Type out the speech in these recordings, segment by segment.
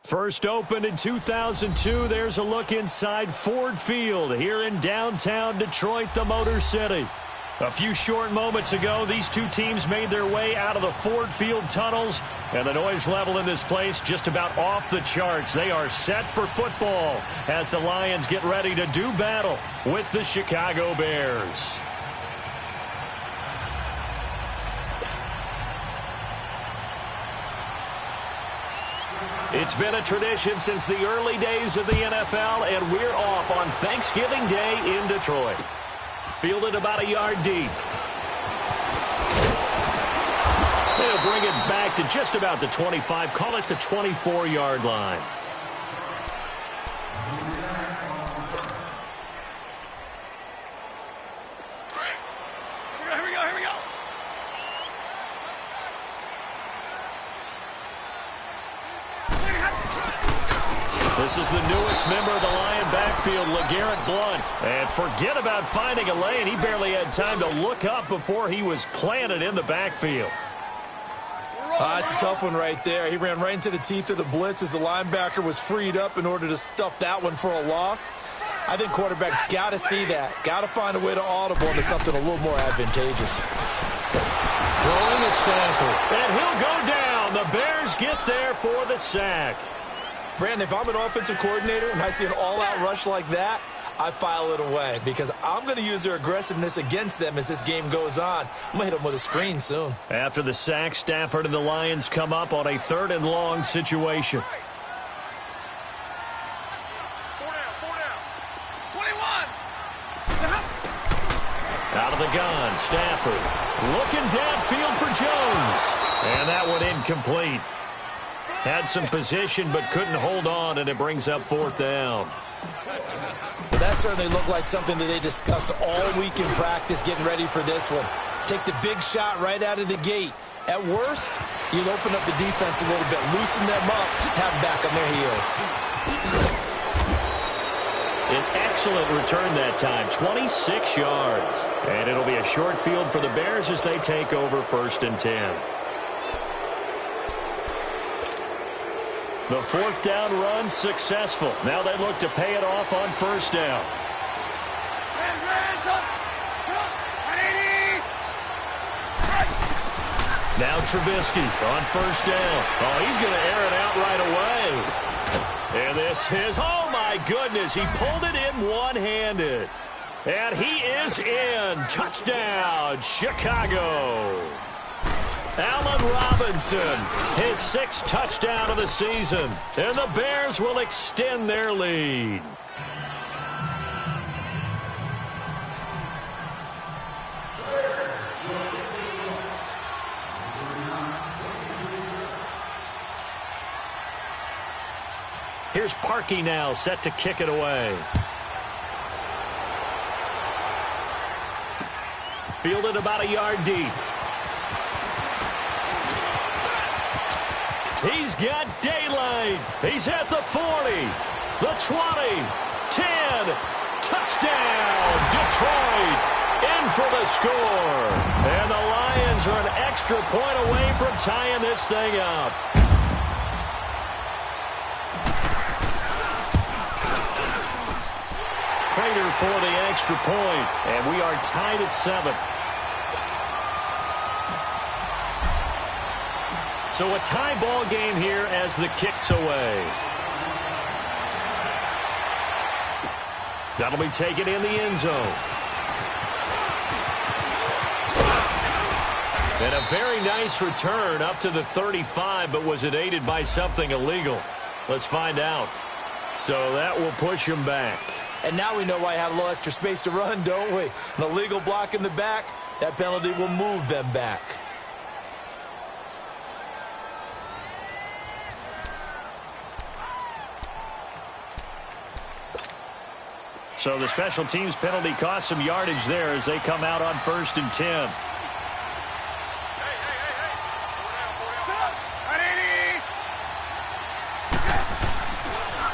First opened in 2002, there's a look inside Ford Field here in downtown Detroit, the Motor City. A few short moments ago, these two teams made their way out of the Ford Field tunnels, and the noise level in this place just about off the charts. They are set for football as the Lions get ready to do battle with the Chicago Bears. It's been a tradition since the early days of the NFL, and we're off on Thanksgiving Day in Detroit. Fielded about a yard deep. They'll bring it back to just about the 25, call it the 24-yard line. This is the newest member of the Lion backfield, LeGarrette Blount. And forget about finding a lane. He barely had time to look up before he was planted in the backfield. It's a tough one right there. He ran right into the teeth of the blitz as the linebacker was freed up in order to stuff that one for a loss. I think quarterbacks got to see that. Got to find a way to audible into something a little more advantageous. Throwing to Stafford. And he'll go down. The Bears get there for the sack. Brandon, if I'm an offensive coordinator and I see an all-out rush like that, I file it away because I'm going to use their aggressiveness against them as this game goes on. I'm going to hit them with a screen soon. After the sack, Stafford and the Lions come up on a 3rd and long situation. 4 down. 21. Out of the gun, Stafford looking downfield for Jones. And that one incomplete. Had some position but couldn't hold on, and it brings up 4th down. But that certainly looked like something that they discussed all week in practice getting ready for this one. Take the big shot right out of the gate. At worst, you'll open up the defense a little bit, loosen them up, have them back on their heels. An excellent return that time, 26 yards. And it'll be a short field for the Bears as they take over 1st and 10. The 4th down run successful. Now they look to pay it off on 1st down. Now Trubisky on 1st down. Oh, he's going to air it out right away. And this is, oh my goodness, he pulled it in one-handed. And he is in. Touchdown, Chicago. Allen Robinson, his 6th touchdown of the season. And the Bears will extend their lead. Here's Parkey now, set to kick it away. Fielded about a yard deep. He's got daylight. He's at the 40, the 20, 10. Touchdown, Detroit. In for the score. And the Lions are an extra point away from tying this thing up. Prater for the extra point. And we are tied at 7. So a tie ball game here as the kick's away. That'll be taken in the end zone. And a very nice return up to the 35, but was it aided by something illegal? Let's find out. So that will push him back. And now we know why I had a little extra space to run, don't we? An illegal block in the back, that penalty will move them back. So the special teams penalty cost some yardage there as they come out on 1st and 10.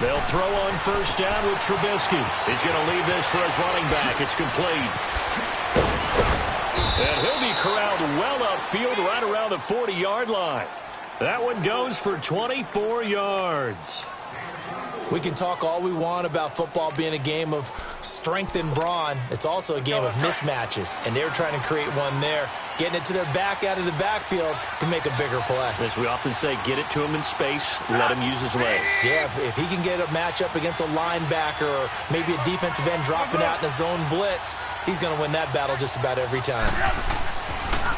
They'll throw on 1st down with Trubisky. He's going to leave this for his running back. It's complete. And he'll be corralled well upfield right around the 40-yard line. That one goes for 24 yards. We can talk all we want about football being a game of strength and brawn. It's also a game of mismatches, and they're trying to create one there, getting it to their back out of the backfield to make a bigger play. As we often say, get it to him in space, let him use his leg. Yeah, if he can get a matchup against a linebacker or maybe a defensive end dropping out in a zone blitz, he's going to win that battle just about every time.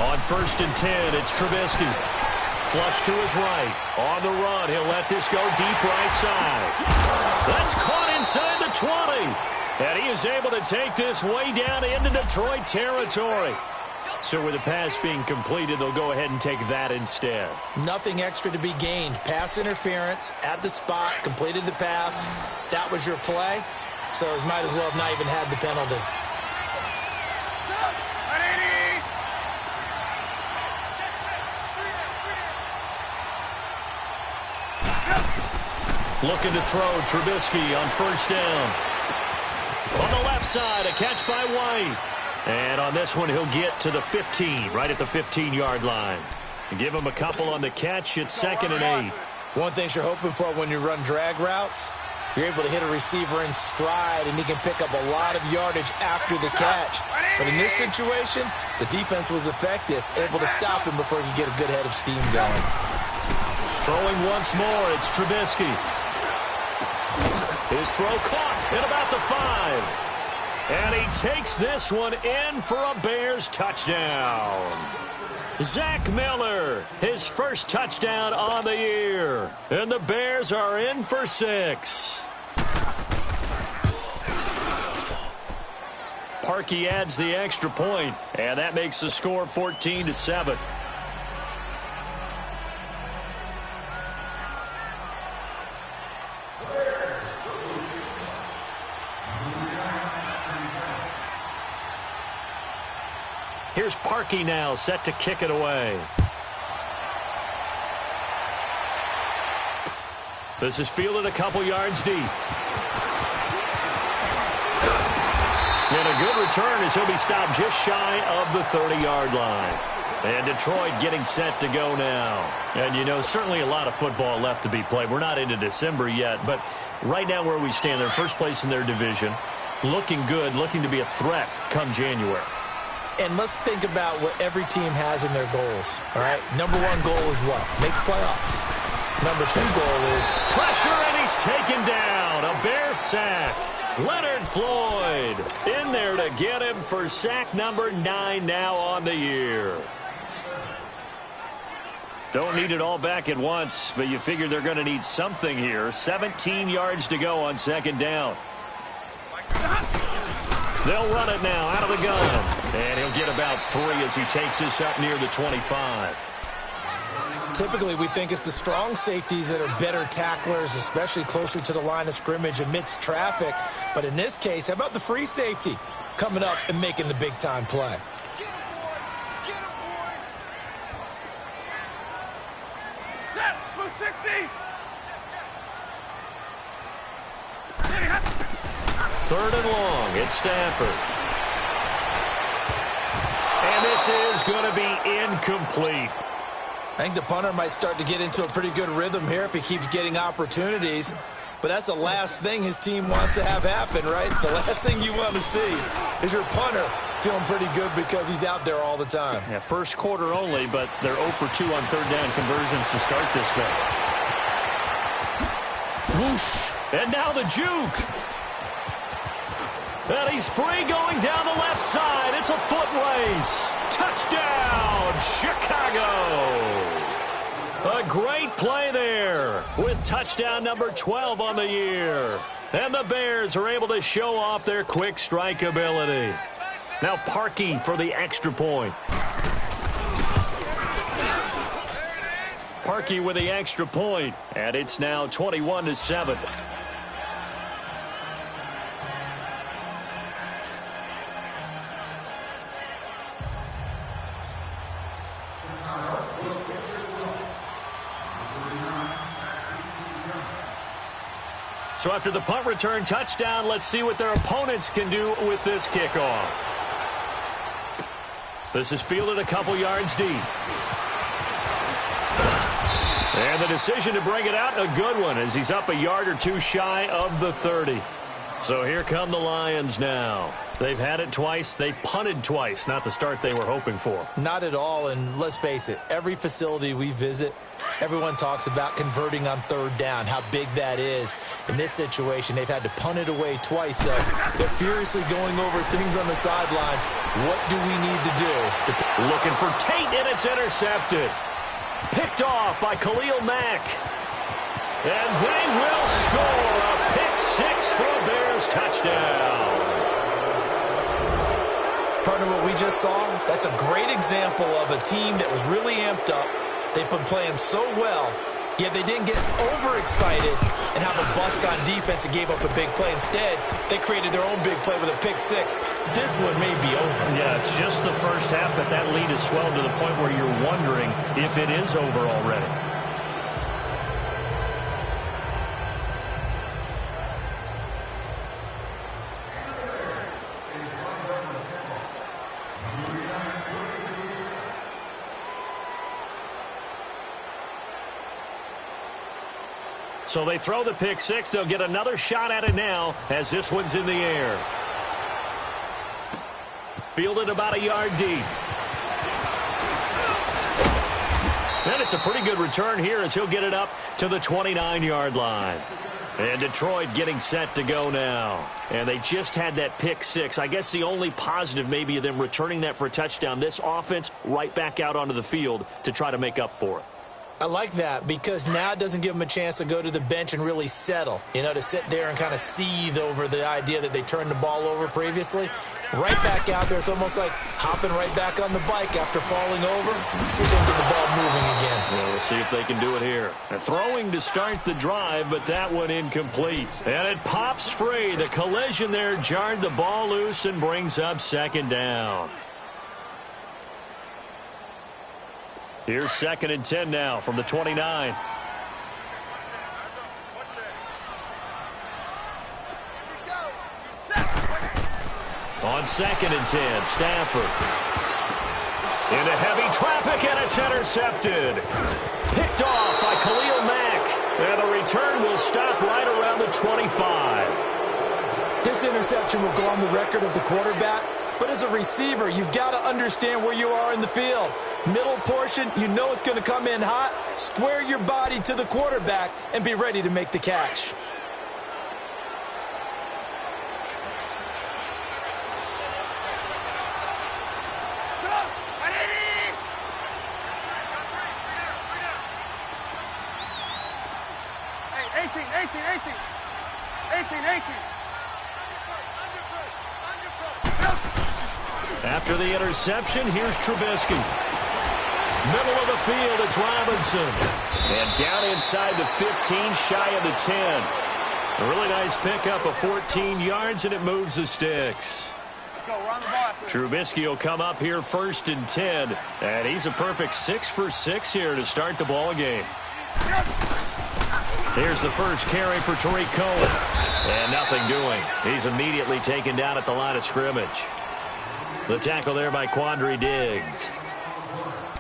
On 1st and 10, it's Trubisky. Flush to his right. On the run, he'll let this go deep right side. That's caught inside the 20. And he is able to take this way down into Detroit territory. So with the pass being completed, they'll go ahead and take that instead. Nothing extra to be gained. Pass interference at the spot, completed the pass. That was your play. So it might as well have not even had the penalty. Looking to throw, Trubisky on 1st down. On the left side, a catch by White. And on this one, he'll get to the 15, right at the 15-yard line. Give him a couple on the catch. It's 2nd and 8. One thing you're hoping for when you run drag routes, you're able to hit a receiver in stride, and he can pick up a lot of yardage after the catch. But in this situation, the defense was effective, able to stop him before he could get a good head of steam going. Throwing once more, it's Trubisky. His throw caught at about the 5. And he takes this one in for a Bears touchdown. Zach Miller, his first touchdown on the year. And the Bears are in for 6. Parkey adds the extra point, and that makes the score 14-7. Here's Parkey now, set to kick it away. This is fielded a couple yards deep. And a good return as he'll be stopped just shy of the 30-yard line. And Detroit getting set to go now. And, you know, certainly a lot of football left to be played. We're not into December yet, but right now where we stand, they're first place in their division. Looking good, looking to be a threat come January. And let's think about what every team has in their goals, all right? Number 1 goal is what? Make the playoffs. Number 2 goal is pressure, and he's taken down. A Bear sack. Leonard Floyd in there to get him for sack number 9 now on the year. Don't need it all back at once, but you figure they're going to need something here. 17 yards to go on 2nd down. They'll run it now out of the gun. And he'll get about 3 as he takes this up near the 25. Typically, we think it's the strong safeties that are better tacklers, especially closer to the line of scrimmage amidst traffic. But in this case, how about the free safety coming up and making the big-time play? Set, blue 60. 3rd and long, it's Stafford. And this is going to be incomplete. I think the punter might start to get into a pretty good rhythm here if he keeps getting opportunities. But that's the last thing his team wants to have happen, right? The last thing you want to see is your punter feeling pretty good because he's out there all the time. Yeah, first quarter only, but they're 0 for 2 on 3rd down conversions to start this thing. Whoosh. And now the juke. And he's free going down the left side. It's a foot race. Touchdown, Chicago. A great play there with touchdown number 12 on the year. And the Bears are able to show off their quick strike ability. Now Parkey for the extra point. Parkey with the extra point, and it's now 21-7. So after the punt return touchdown, let's see what their opponents can do with this kickoff. This is fielded a couple yards deep. And the decision to bring it out, a good one, as he's up a yard or two shy of the 30. So here come the Lions now. They've had it twice. They've punted twice. Not the start they were hoping for. Not at all, and let's face it, every facility we visit, everyone talks about converting on third down, how big that is. In this situation, they've had to punt it away twice, so they're furiously going over things on the sidelines. What do we need to do? Looking for Tate, and it's intercepted. Picked off by Khalil Mack. And they will score a pick six for a Bears touchdown. Partner, what we just saw, that's a great example of a team that was really amped up. They've been playing so well, yet they didn't get overexcited and have a bust on defense and gave up a big play. Instead, they created their own big play with a pick six. This one may be over. Yeah, it's just the first half, but that lead has swelled to the point where you're wondering if it is over already. So they throw the pick six. They'll get another shot at it now as this one's in the air. Fielded about a yard deep. And it's a pretty good return here as he'll get it up to the 29-yard line. And Detroit getting set to go now. And they just had that pick six. I guess the only positive maybe of them returning that for a touchdown. This offense right back out onto the field to try to make up for it. I like that because now it doesn't give them a chance to go to the bench and really settle, to sit there and kind of seethe over the idea that they turned the ball over previously. Right back out there, it's almost like hopping right back on the bike after falling over. See if they can get the ball moving again. Well, we'll see if they can do it here. Throwing to start the drive, but that one incomplete. And it pops free. The collision there jarred the ball loose and brings up second down. Here's 2nd and 10 now from the 29. On 2nd and 10, Stafford. Into heavy traffic, and it's intercepted. Picked off by Khalil Mack. And the return will stop right around the 25. This interception will go on the record of the quarterback. But as a receiver, you've got to understand where you are in the field. Middle portion, you know it's going to come in hot. Square your body to the quarterback and be ready to make the catch. Hey, 18. After the interception, here's Trubisky. Middle of the field, it's Robinson. And down inside the 15, shy of the 10. A really nice pickup of 14 yards, and it moves the sticks. Let's go, run the ball after. Trubisky will come up here 1st and 10. And he's a perfect 6 for 6 here to start the ball game. Here's the first carry for Tariq Cohen. And nothing doing. He's immediately taken down at the line of scrimmage. The tackle there by Quandre Diggs.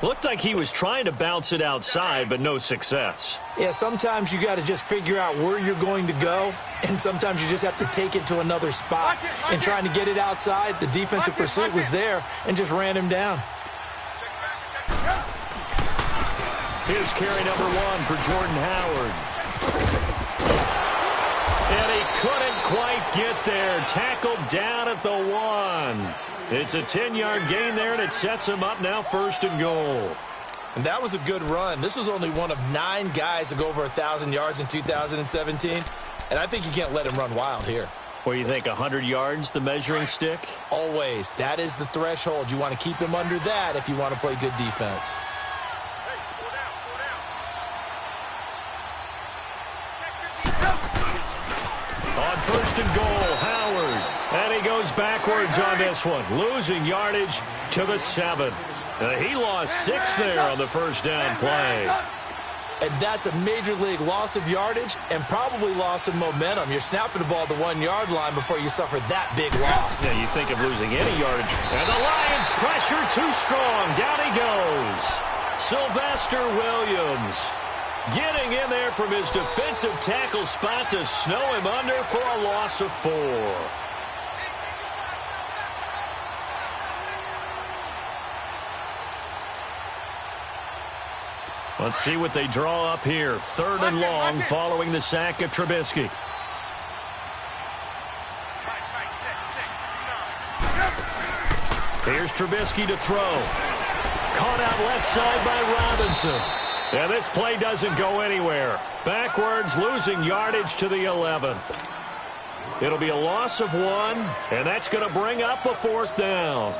Looked like he was trying to bounce it outside, but no success. Yeah, sometimes you got to just figure out where you're going to go, and sometimes you just have to take it to another spot. And trying to get it outside, the defensive pursuit was there and just ran him down. Here's carry number 1 for Jordan Howard. And he couldn't quite get there. Tackled down at the 1. It's a 10-yard gain there, and it sets him up now 1st and goal. And that was a good run. This was only one of 9 guys to go over 1,000 yards in 2017. And I think you can't let him run wild here. What do you think, 100 yards, the measuring stick? Always. That is the threshold. You want to keep him under that if you want to play good defense. On 1st and goal, Howard. And he goes backwards on this one, losing yardage to the 7. He lost 6 there on the first down play. And that's a major league loss of yardage and probably loss of momentum. You're snapping the ball at the 1-yard line before you suffer that big loss. Yeah, you think of losing any yardage. And the Lions pressure too strong. Down he goes. Sylvester Williams. Getting in there from his defensive tackle spot to snow him under for a loss of 4. Let's see what they draw up here. 3rd and long following the sack of Trubisky. Here's Trubisky to throw. Caught out left side by Robinson. And this play doesn't go anywhere. Backwards, losing yardage to the 11. It'll be a loss of 1, and that's going to bring up a 4th down.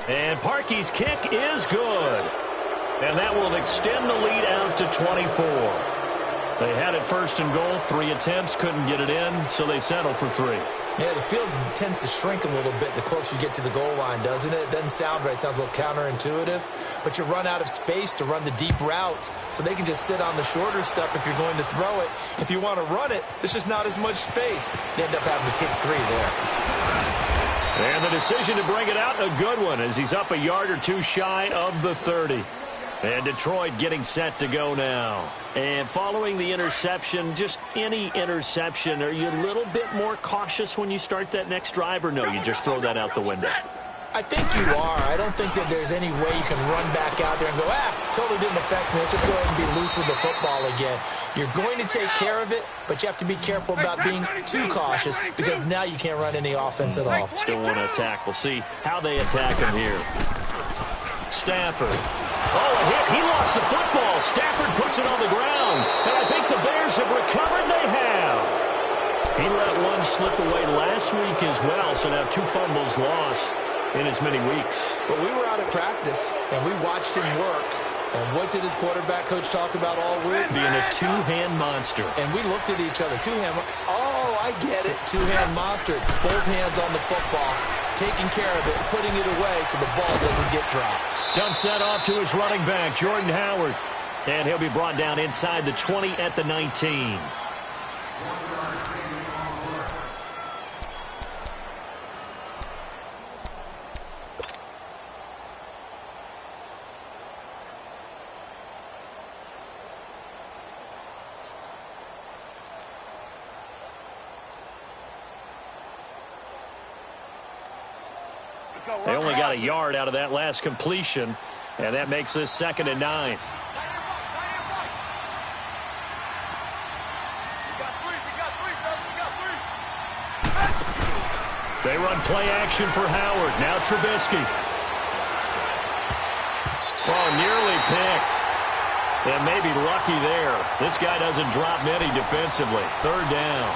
And Parkey's kick is good. And that will extend the lead out to 24. They had it 1st and goal, 3 attempts, couldn't get it in, so they settle for 3. Yeah, the field tends to shrink a little bit the closer you get to the goal line, doesn't it? It doesn't sound right. It sounds a little counterintuitive. But you run out of space to run the deep routes, so they can just sit on the shorter stuff if you're going to throw it. If you want to run it, there's just not as much space. You end up having to take 3 there. And the decision to bring it out, a good one, as he's up a yard or 2 shy of the 30. And Detroit getting set to go now. And following the interception, just any interception, are you a little bit more cautious when you start that next drive, or no, you just throw that out the window? I think you are. I don't think that there's any way you can run back out there and go, totally didn't affect me. Let's just go ahead and be loose with the football again. You're going to take care of it, but you have to be careful about being too cautious because now you can't run any offense at all. Still want to attack. We'll see how they attack him here. Stafford. Oh, a hit. He lost the football. Stafford puts it on the ground. And I think the Bears have recovered. They have. He let one slip away last week as well, so now 2 fumbles lost in as many weeks. Well, we were out at practice, and we watched him work. And what did his quarterback coach talk about all week? Being a 2-hand monster. And we looked at each other. 2-hand. Oh, I get it. 2-hand monster. Both hands on the football, taking care of it, putting it away so the ball doesn't get dropped. Dumps that off to his running back, Jordan Howard. And he'll be brought down inside the 20 at the 19. They only got a yard out of that last completion, and that makes this 2nd and 9. They run play action for Howard. Now Trubisky. Oh, nearly picked. And maybe lucky there. This guy doesn't drop many defensively. 3rd down.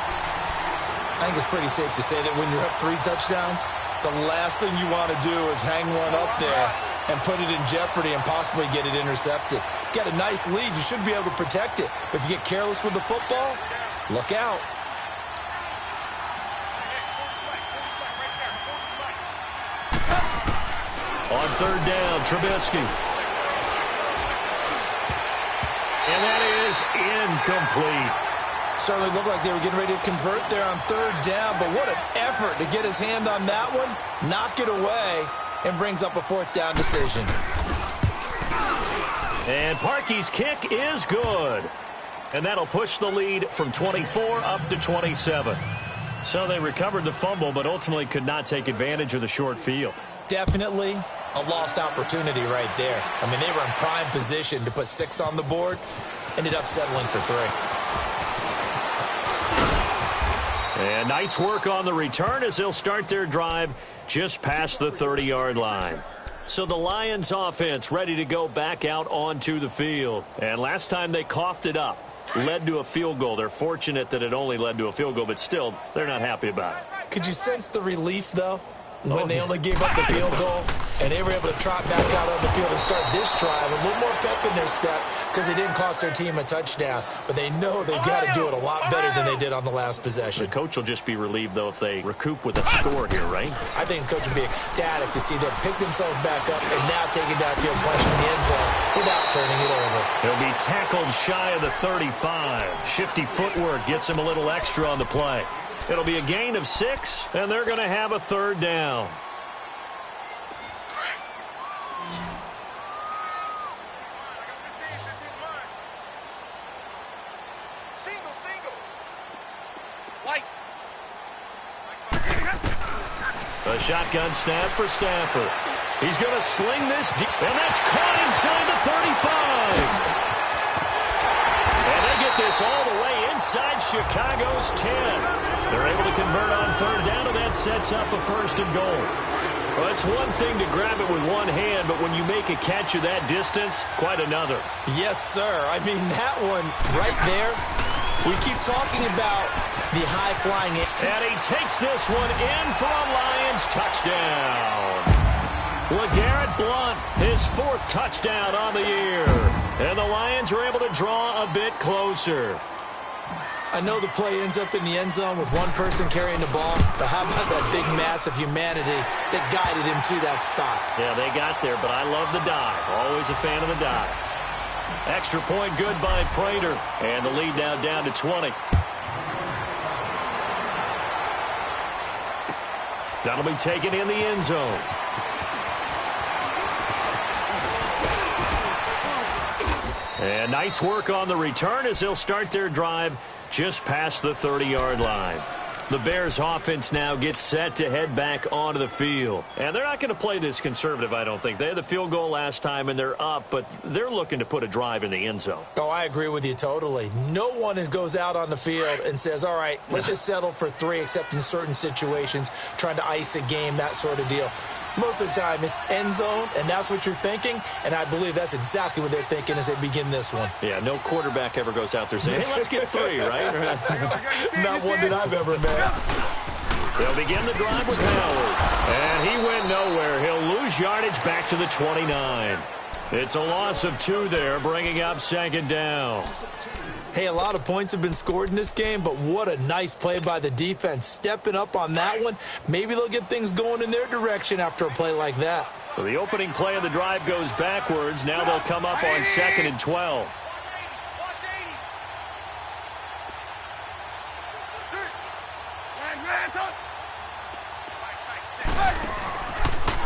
I think it's pretty safe to say that when you're up 3 touchdowns, the last thing you want to do is hang one up there and put it in jeopardy and possibly get it intercepted. Get a nice lead. You should be able to protect it. But if you get careless with the football, look out. On 3rd down, Trubisky. And that is incomplete. Certainly looked like they were getting ready to convert there on 3rd down, but what an effort to get his hand on that one, knock it away, and brings up a 4th down decision. And Parkey's kick is good. And that'll push the lead from 24 up to 27. So they recovered the fumble, but ultimately could not take advantage of the short field. Definitely a lost opportunity right there. I mean, they were in prime position to put 6 on the board, ended up settling for 3. And nice work on the return as they'll start their drive just past the 30-yard line. So the Lions offense ready to go back out onto the field. And last time they coughed it up, led to a field goal. They're fortunate that it only led to a field goal, but still, they're not happy about it. Could you sense the relief, though, when they only gave up the field goal and they were able to trot back out on the field and start this drive? A little more pep in their step because they didn't cost their team a touchdown, but they know they've got to do it a lot better than they did on the last possession. The coach will just be relieved, though, if they recoup with a score here, right? I think the coach will be ecstatic to see them pick themselves back up and now take it downfield, punching the end zone without turning it over. He'll be tackled shy of the 35. Shifty footwork gets him a little extra on the play. It'll be a gain of 6, and they're going to have a 3rd down. A shotgun snap for Stafford. He's going to sling this deep, and that's caught inside the 35. And they get this all the way inside Chicago's 10. They're able to convert on third down, and that sets up a first and goal. Well, it's one thing to grab it with one hand, but when you make a catch of that distance, quite another. Yes, sir. I mean, that one right there, we keep talking about the high-flying. And he takes this one in for a Lions touchdown. LeGarrette Blount, his 4th touchdown on the year. And the Lions are able to draw a bit closer. I know the play ends up in the end zone with one person carrying the ball, but how about that big mass of humanity that guided him to that spot? Yeah, they got there, but I love the dive. Always a fan of the dive. Extra point good by Prater, and the lead now down to 20. That'll be taken in the end zone. And nice work on the return as they'll start their drive just past the 30-yard line. The Bears offense now gets set to head back onto the field. And they're not going to play this conservative, I don't think. They had the field goal last time, and they're up, but they're looking to put a drive in the end zone. Oh, I agree with you totally. No one goes out on the field and says, all right, let's just settle for 3, except in certain situations, trying to ice a game, that sort of deal. Most of the time, it's end zone, and that's what you're thinking, and I believe that's exactly what they're thinking as they begin this one. Yeah, no quarterback ever goes out there saying, hey, let's get 3, right? Not one that I've ever met. They'll begin the drive with Howard. And he went nowhere. He'll lose yardage back to the 29. It's a loss of 2 there, bringing up 2nd down. Hey, a lot of points have been scored in this game, but what a nice play by the defense. Stepping up on that one, maybe they'll get things going in their direction after a play like that. So the opening play of the drive goes backwards. Now they'll come up on 2nd and 12.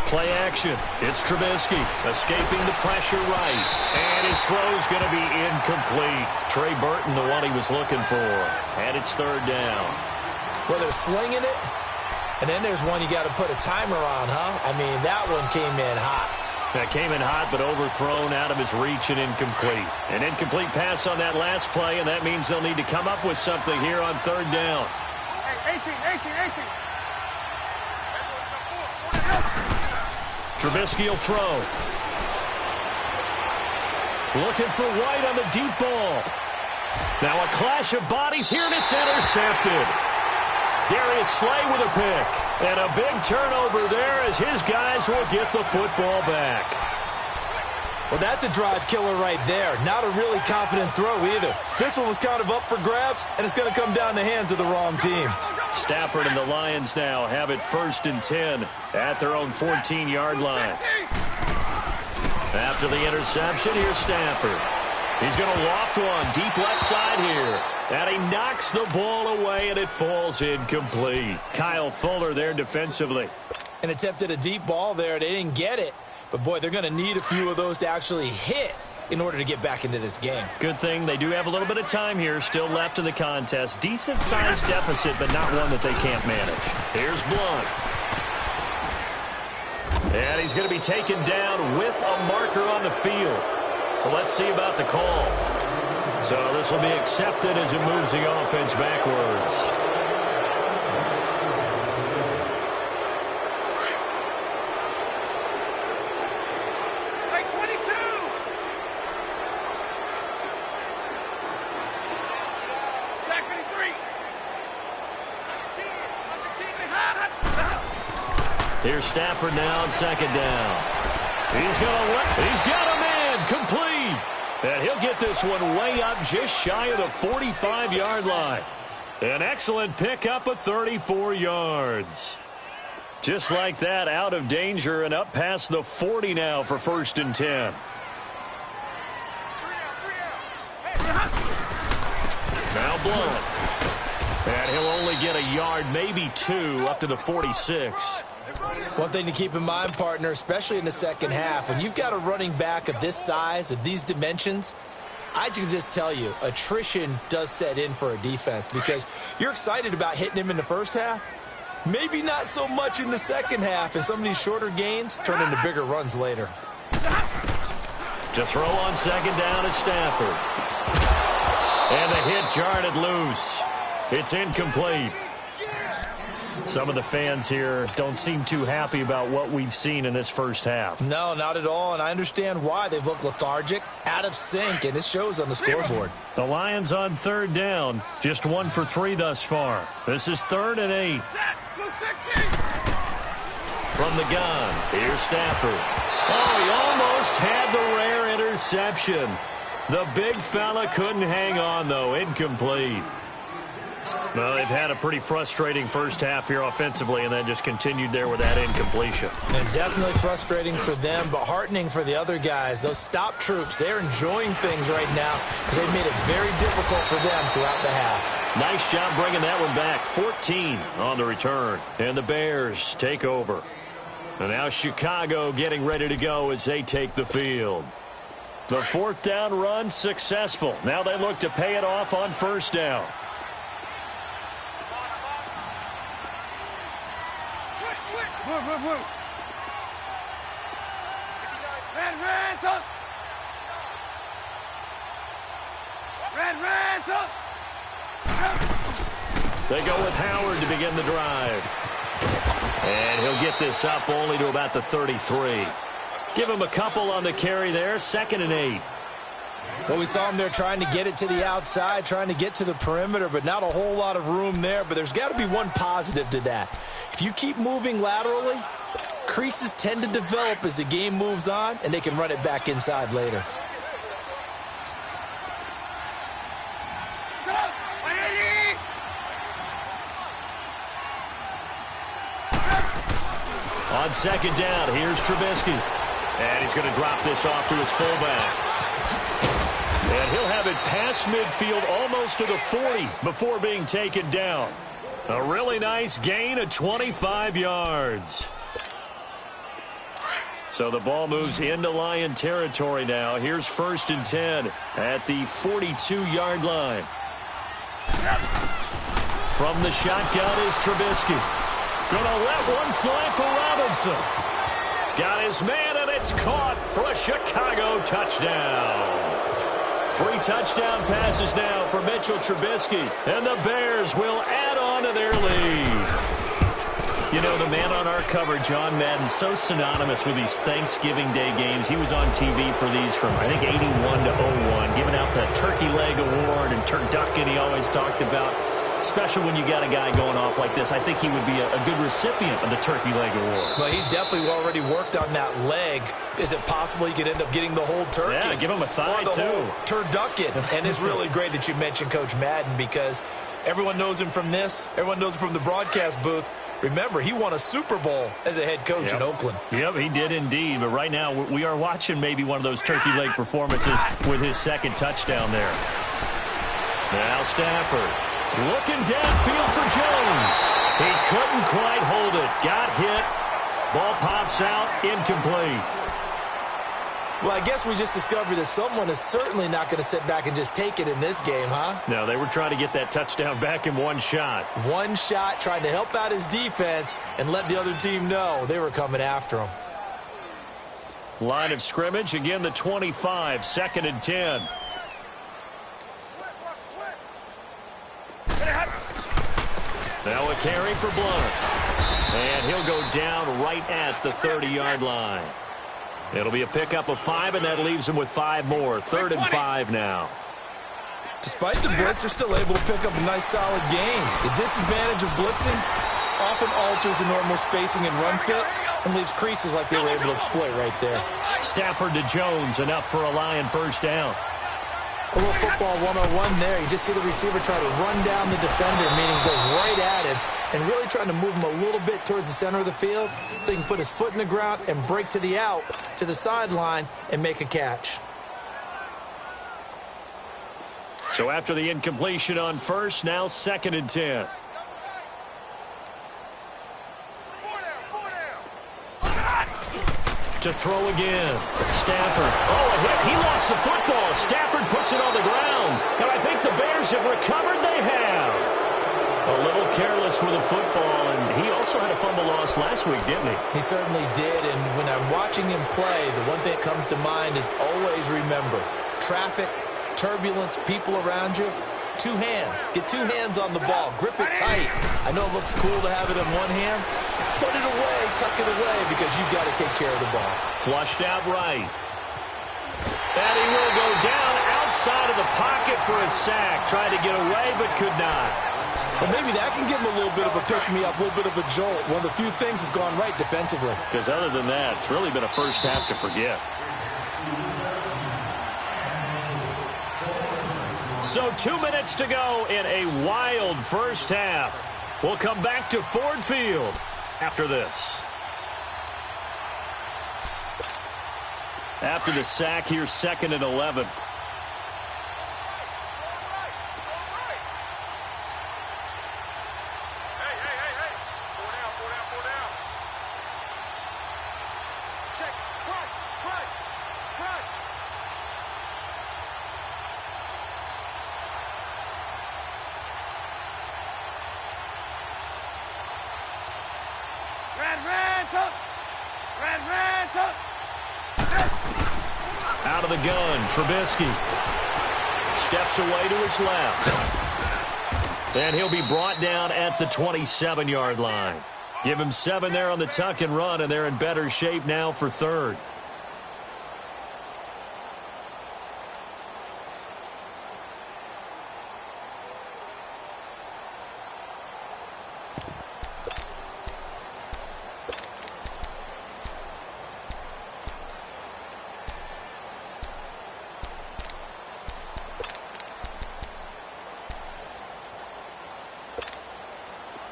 Play action. It's Trubisky escaping the pressure right. And his throw's going to be incomplete. Trey Burton, the one he was looking for. And it's 3rd down. Well, they're slinging it. And then there's one you got to put a timer on, huh? I mean, that one came in hot. That came in hot, but overthrown out of his reach and incomplete. An incomplete pass on that last play, and that means they'll need to come up with something here on 3rd down. 18. Trubisky will throw. Looking for White on the deep ball. Now a clash of bodies here, and it's intercepted. Darius Slay with a pick. And a big turnover there as his guys will get the football back. Well, that's a drive killer right there. Not a really confident throw either. This one was kind of up for grabs, and it's going to come down the hands of the wrong team. Stafford and the Lions now have it 1st and 10 at their own 14-yard line. After the interception, here's Stafford. He's going to loft one deep left side here. And he knocks the ball away, and it falls incomplete. Kyle Fuller there defensively. And attempted a deep ball there. They didn't get it. But, boy, they're going to need a few of those to actually hit in order to get back into this game. Good thing they do have a little bit of time here still left in the contest. Decent-sized deficit, but not one that they can't manage. Here's Blount. And he's going to be taken down with a marker on the field. So let's see about the call. So this will be accepted as it moves the offense backwards. Here's Stafford now on 2nd down. He's got a man complete. And he'll get this one way up just shy of the 45-yard line. An excellent pickup of 34 yards. Just like that, out of danger and up past the 40 now for 1st and 10. Now Blount. And he'll only get a yard, maybe 2, up to the 46. One thing to keep in mind, partner, especially in the second half, when you've got a running back of this size, of these dimensions, I can just tell you, attrition does set in for a defense because you're excited about hitting him in the first half. Maybe not so much in the second half, and some of these shorter gains turn into bigger runs later. To throw on second down is Stafford. And the hit jarred it loose. It's incomplete. Some of the fans here don't seem too happy about what we've seen in this first half. No, not at all, and I understand why. They've looked lethargic, out of sync, and it shows on the scoreboard. The Lions on third down, just 1 for 3 thus far. This is 3rd and 8. From the gun, here's Stafford. Oh, he almost had the rare interception. The big fella couldn't hang on, though. Incomplete. Well, they've had a pretty frustrating first half here offensively, and then just continued there with that incompletion. And definitely frustrating for them, but heartening for the other guys. Those stop troops, they're enjoying things right now because they've made it very difficult for them throughout the half. Nice job bringing that one back. 14 on the return. And the Bears take over. And now Chicago getting ready to go as they take the field. The 4th down run successful. Now they look to pay it off on 1st down. Move. Ransom. They go with Howard to begin the drive. And he'll get this up only to about the 33. Give him a couple on the carry there. 2nd and 8. Well, we saw him there trying to get it to the outside, trying to get to the perimeter, but not a whole lot of room there. But there's got to be one positive to that. If you keep moving laterally, creases tend to develop as the game moves on, and they can run it back inside later. On 2nd down, here's Trubisky. And he's going to drop this off to his fullback. And he'll have it past midfield almost to the 40 before being taken down. A really nice gain of 25 yards. So the ball moves into Lion territory now. Here's 1st and 10 at the 42-yard line. From the shotgun is Trubisky. Gonna let one fly for Robinson. Got his man, and it's caught for a Chicago touchdown. 3 touchdown passes now for Mitchell Trubisky, and the Bears will add on to their lead. You know, the man on our cover, John Madden, so synonymous with these Thanksgiving Day games. He was on TV for these from, I think, 81 to 01, giving out the Turkey Leg Award and turducken he always talked about. Special when you got a guy going off like this. I think he would be a good recipient of the Turkey Leg Award. Well, he's definitely already worked on that leg. Is it possible he could end up getting the whole turkey? Yeah, give him a thigh, or the too. Whole turducken. And it's really great that you mentioned Coach Madden because everyone knows him from this. Everyone knows him from the broadcast booth. Remember, he won a Super Bowl as a head coach in Oakland. Yep, he did indeed. But right now, we are watching maybe one of those turkey leg performances with his 2nd touchdown there. Now Stafford. Looking downfield for Jones. He couldn't quite hold it. Got hit. Ball pops out. Incomplete. Well, I guess we just discovered that someone is certainly not going to sit back and just take it in this game, huh? No, they were trying to get that touchdown back in one shot. One shot, trying to help out his defense and let the other team know they were coming after him. Line of scrimmage. Again, the 25. 2nd and 10. Now a carry for Blunt. And he'll go down right at the 30-yard line. It'll be a pickup of 5, and that leaves him with 5 more. 3rd and 5 now. Despite the blitz, they're still able to pick up a nice, solid gain. The disadvantage of blitzing often alters the normal spacing and run fits and leaves creases like they were able to exploit right there. Stafford to Jones, enough for a Lion 1st down. A little football 101 there. You just see the receiver try to run down the defender, meaning he goes right at him, and really trying to move him a little bit towards the center of the field so he can put his foot in the ground and break to the out, to the sideline, and make a catch. So after the incompletion on 1st, now 2nd and 10. To throw again. Stafford. Oh, a hit. He lost the football. Stafford puts it on the ground. And I think the Bears have recovered. They have. A little careless with the football, and he also had a fumble loss last week, didn't he? He certainly did, and when I'm watching him play, the one thing that comes to mind is always remember, traffic, turbulence, people around you, two hands. Get two hands on the ball. Grip it tight. I know it looks cool to have it in one hand. Put it away, tuck it away, because you've got to take care of the ball. Flushed out right. And he will go down outside of the pocket for a sack. Tried to get away, but could not. Well, maybe that can give him a little bit of a pick-me-up, a little bit of a jolt. One of the few things has gone right defensively. Because other than that, it's really been a first half to forget. So 2 minutes to go in a wild first half. We'll come back to Ford Field after this. After the sack, here's 2nd and 11. Out of the gun, Trubisky steps away to his left. And he'll be brought down at the 27-yard line. Give him 7 there on the tuck and run, and they're in better shape now for 3rd.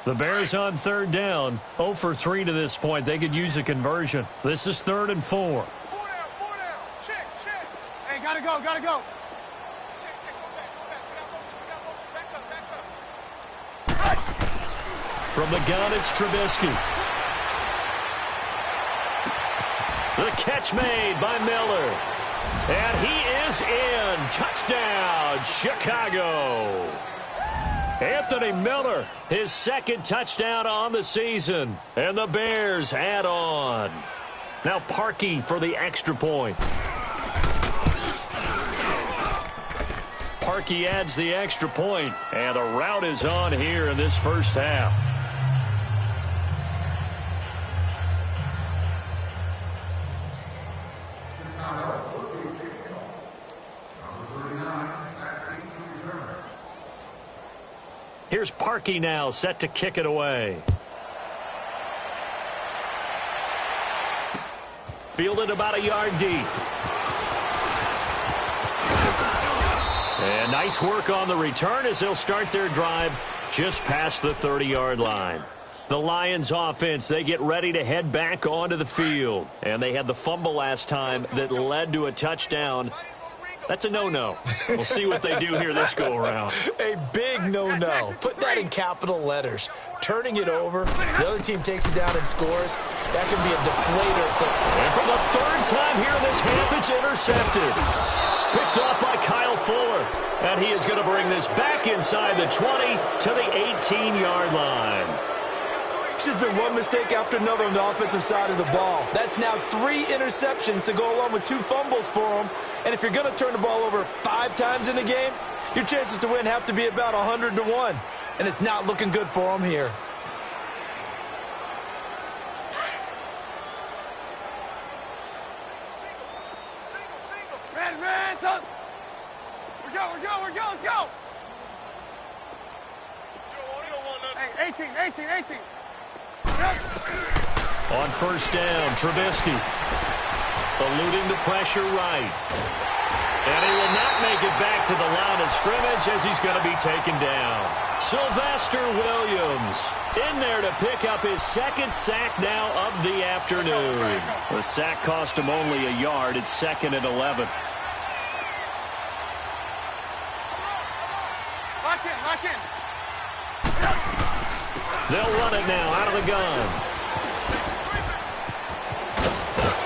The Bears on 3rd down, 0 for 3 to this point. They could use a conversion. This is 3rd and 4. 4 down. Check. Hey, gotta go. Check, go back. From the gun, it's Trubisky. The catch made by Miller. And he is in. Touchdown, Chicago. Anthony Miller, his 2nd touchdown on the season. And the Bears add on. Now Parkey for the extra point. Parkey adds the extra point, and the rout is on here in this first half. Here's Parkey now, set to kick it away. Fielded about a yard deep. And nice work on the return as they'll start their drive just past the 30-yard line. The Lions offense, they get ready to head back onto the field. And they had the fumble last time that led to a touchdown. That's a no-no. We'll see what they do here this go-around. A big no-no. Put that in capital letters. Turning it over, the other team takes it down and scores. That can be a deflator. And for the 3rd time here in this half, it's intercepted. Picked off by Kyle Fuller. And he is going to bring this back inside the 20 to the 18-yard line. It's just been one mistake after another on the offensive side of the ball. That's now 3 interceptions to go along with 2 fumbles for him. And if you're going to turn the ball over 5 times in a game, your chances to win have to be about 100-1. And it's not looking good for him here. Red, son. We're go. Let's go. Hey, 18. On 1st down, Trubisky eluding the pressure right. And he will not make it back to the line of scrimmage as he's going to be taken down. Sylvester Williams in there to pick up his 2nd sack now of the afternoon. The sack cost him only a yard. It's 2nd and 11. Lock in. They'll run it now out of the gun.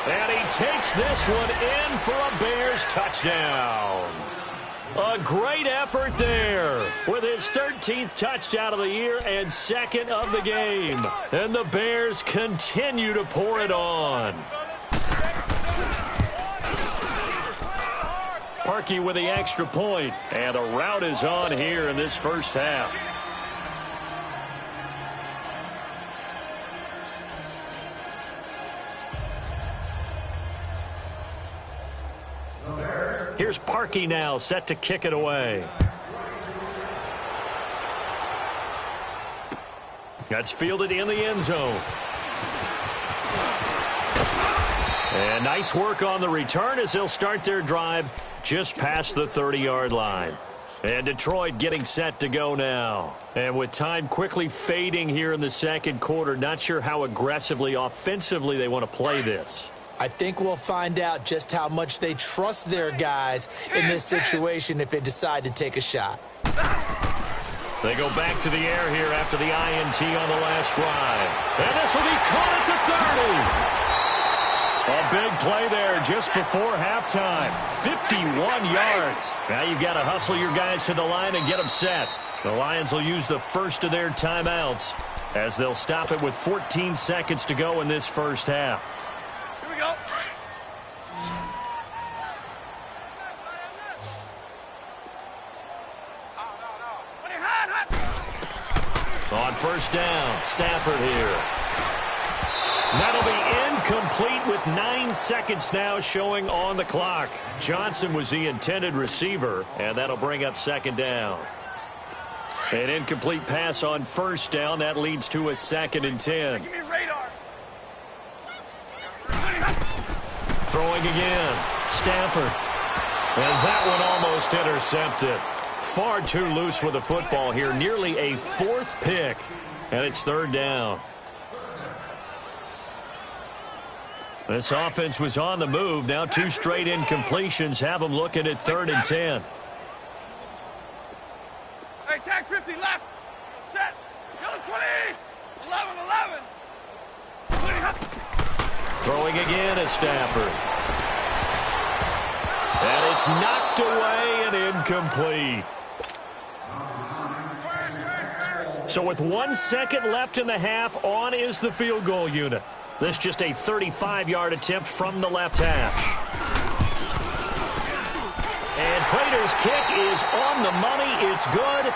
And he takes this one in for a Bears touchdown. A great effort there with his 13th touchdown of the year and second of the game. And the Bears continue to pour it on. Parkey with the extra point, and a rout is on here in this first half. Here's Parkey now, set to kick it away. That's fielded in the end zone. And nice work on the return as they'll start their drive just past the 30-yard line. And Detroit getting set to go now. And with time quickly fading here in the second quarter, not sure how aggressively, offensively they want to play this. I think we'll find out just how much they trust their guys in this situation if they decide to take a shot. They go back to the air here after the INT on the last drive. And this will be caught at the 30. A big play there just before halftime. 51 yards. Now you've got to hustle your guys to the line and get them set. The Lions will use the first of their timeouts as they'll stop it with 14 seconds to go in this first half. Go. On first down, Stafford here. That'll be incomplete with 9 seconds now showing on the clock. Johnson was the intended receiver, and that'll bring up second down. An incomplete pass on first down. That leads to a 2nd and 10. Give me radar. Throwing again, Stafford. And that one almost intercepted. Far too loose with the football here. Nearly a 4th pick. And it's 3rd down. This offense was on the move. Now 2 straight incompletions have them looking at 3rd and 10. Hey, tag 50 left. Set. Go 20. 11, 11. 20. Throwing again at Stafford. And it's knocked away and incomplete. So with 1 second left in the half, on is the field goal unit. This just a 35-yard attempt from the left hash. And Prater's kick is on the money. It's good.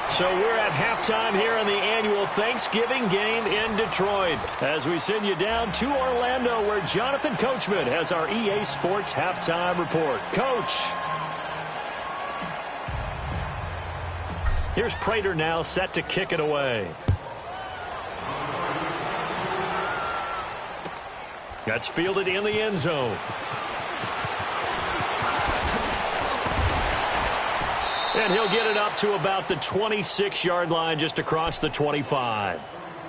So we're at halftime here in the annual Thanksgiving game in Detroit as we send you down to Orlando where Jonathan Coachman has our EA Sports halftime report. Coach. Here's Prater now set to kick it away. That's fielded in the end zone. And he'll get it up to about the 26-yard line just across the 25.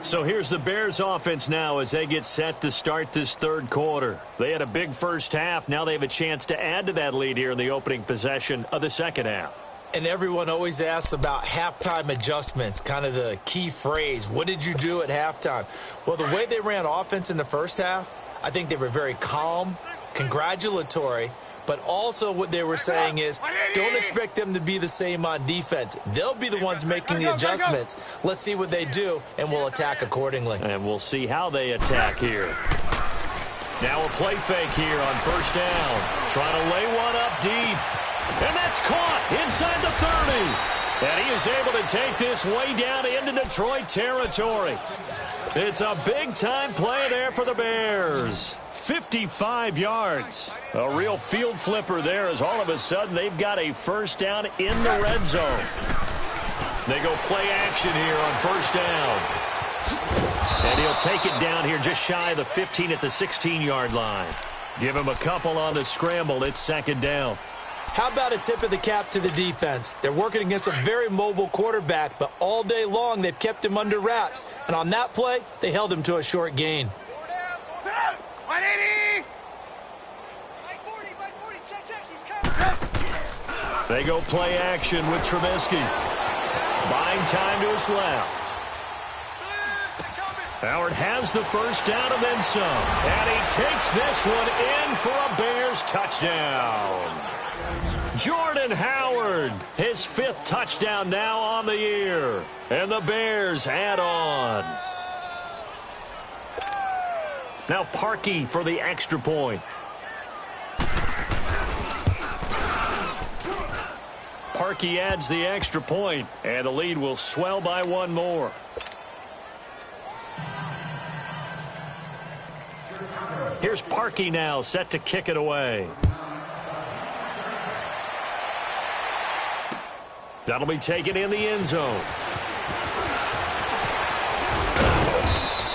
So here's the Bears offense now as they get set to start this 3rd quarter. They had a big first half. Now they have a chance to add to that lead here in the opening possession of the second half. And everyone always asks about halftime adjustments, kind of the key phrase. What did you do at halftime? Well, the way they ran offense in the first half, I think they were very calm, congratulatory, but also what they were saying is don't expect them to be the same on defense. They'll be the ones making the adjustments. Let's see what they do, and we'll attack accordingly. And we'll see how they attack here. Now a play fake here on first down. Trying to lay one up deep. And that's caught inside the 30. And he is able to take this way down into Detroit territory. It's a big-time play there for the Bears. 55 yards. A real field flipper there as all of a sudden they've got a first down in the red zone. They go play action here on first down. And he'll take it down here just shy of the 15 at the 16-yard line. Give him a couple on the scramble. It's second down. How about a tip of the cap to the defense? They're working against a very mobile quarterback, but all day long they've kept him under wraps. And on that play, they held him to a short gain. 180. They go play action with Trubisky. Buying time to his left. Howard has the first down and then some. And he takes this one in for a Bears touchdown. Jordan Howard, his 5th touchdown now on the year. And the Bears add on. Now Parkey for the extra point. Parkey adds the extra point, and the lead will swell by 1 more. Here's Parkey now, set to kick it away. That'll be taken in the end zone.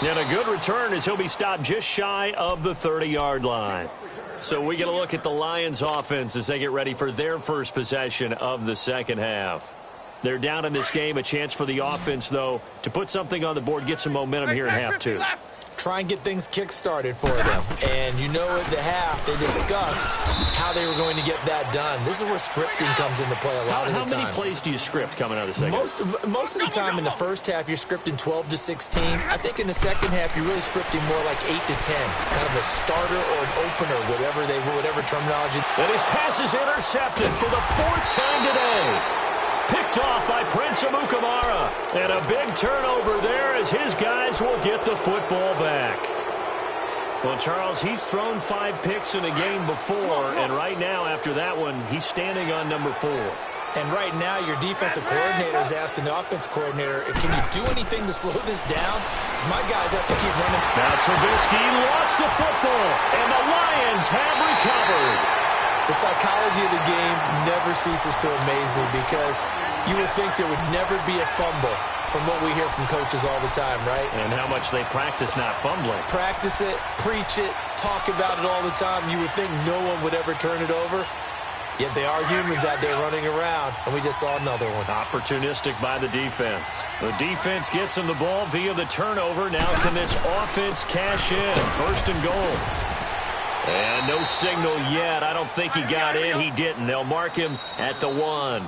And a good return as he'll be stopped just shy of the 30-yard line. So we get a look at the Lions offense as they get ready for their first possession of the second half. They're down in this game. A chance for the offense, though, to put something on the board, get some momentum here in half 2. Try and get things kick-started for them. And you know at the half, they discussed how they were going to get that done. This is where scripting comes into play a lot of the time. How many plays do you script coming out of the second half? Most of the time in the first half, you're scripting 12 to 16. I think in the second half, you're really scripting more like 8 to 10. Kind of a starter or an opener, whatever terminology. And his pass is intercepted for the 4th time today. Picked off by Prince Amukamara. And a big turnover there as his guys will get the football back. Well, Charles, he's thrown 5 picks in a game before, and right now after that one, he's standing on number 4. And right now, your defensive coordinator is asking the offensive coordinator, can you do anything to slow this down? Because my guys have to keep running. Now Trubisky lost the football, and the Lions have recovered. The psychology of the game never ceases to amaze me because you would think there would never be a fumble from what we hear from coaches all the time, right? And how much they practice not fumbling. Practice it, preach it, talk about it all the time. You would think no one would ever turn it over. Yet they are humans out there running around, and we just saw another one. Opportunistic by the defense. The defense gets him the ball via the turnover. Now can this offense cash in? 1st and goal. And no signal yet. I don't think he got in. He didn't. They'll mark him at the 1.